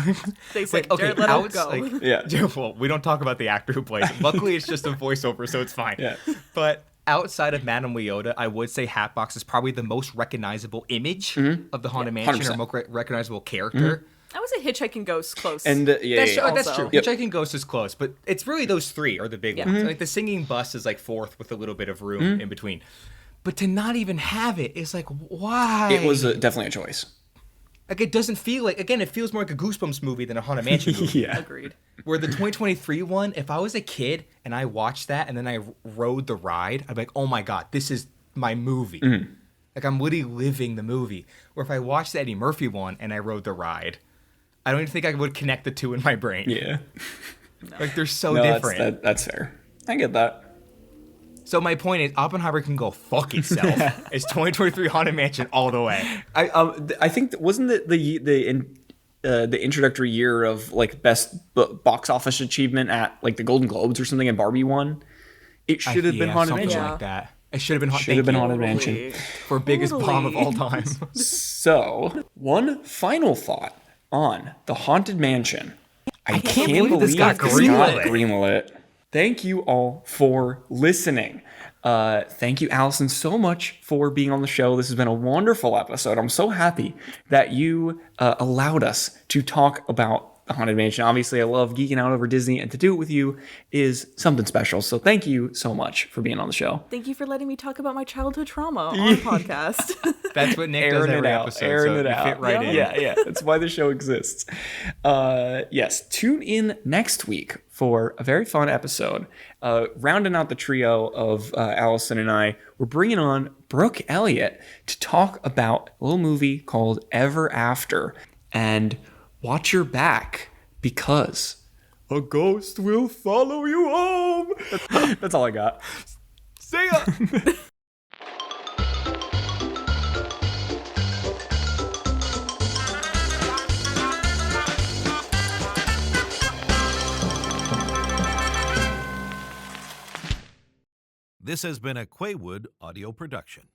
They said, like, okay, let him go. Like, yeah. Well, we don't talk about the actor who plays it. Luckily, it's just a voiceover, so it's fine. Yeah. But outside of Madame Leota, I would say Hatbox is probably the most recognizable image of the Haunted Mansion 100%. Or most recognizable character. I would say Hitchhiking Ghost close. And that's true. Yep. Hitchhiking Ghost is close, but it's really those three are the big ones. Like the singing bus is like fourth with a little bit of room in between. But to not even have it is like, why? It was definitely a choice. Like, it doesn't feel like, again, it feels more like a Goosebumps movie than a Haunted Mansion movie. Yeah. Agreed. Where the 2023 one, if I was a kid and I watched that and then I rode the ride, I'd be like, oh my God, this is my movie. Like, I'm literally living the movie. Or if I watched the Eddie Murphy one and I rode the ride, I don't even think I would connect the two in my brain. Yeah. Like, they're so different. That's fair. I get that. So my point is, Oppenheimer can go fuck itself. It's 2023 Haunted Mansion all the way. I think wasn't it the introductory year of like best box office achievement at like the Golden Globes or something, and Barbie won. It should have been Haunted Mansion. Like that. It should have been Haunted Mansion for biggest bomb of all time. So one final thought on the Haunted Mansion. I can't believe this got greenlit. Thank you all for listening. Thank you, Allison, so much for being on the show. This has been a wonderful episode. I'm so happy that you allowed us to talk about the Haunted Mansion. Obviously, I love geeking out over Disney, and to do it with you is something special. So thank you so much for being on the show. Thank you for letting me talk about my childhood trauma on the podcast. That's what Nick does every episode. Airing it out. Fit right in. Yeah. That's why the show exists. Yes, tune in next week for a very fun episode. Rounding out the trio of Allison and I, we're bringing on Brooke Elliott to talk about a little movie called Ever After. And watch your back, because a ghost will follow you home. That's all I got. See ya. This has been a Quaywood audio production.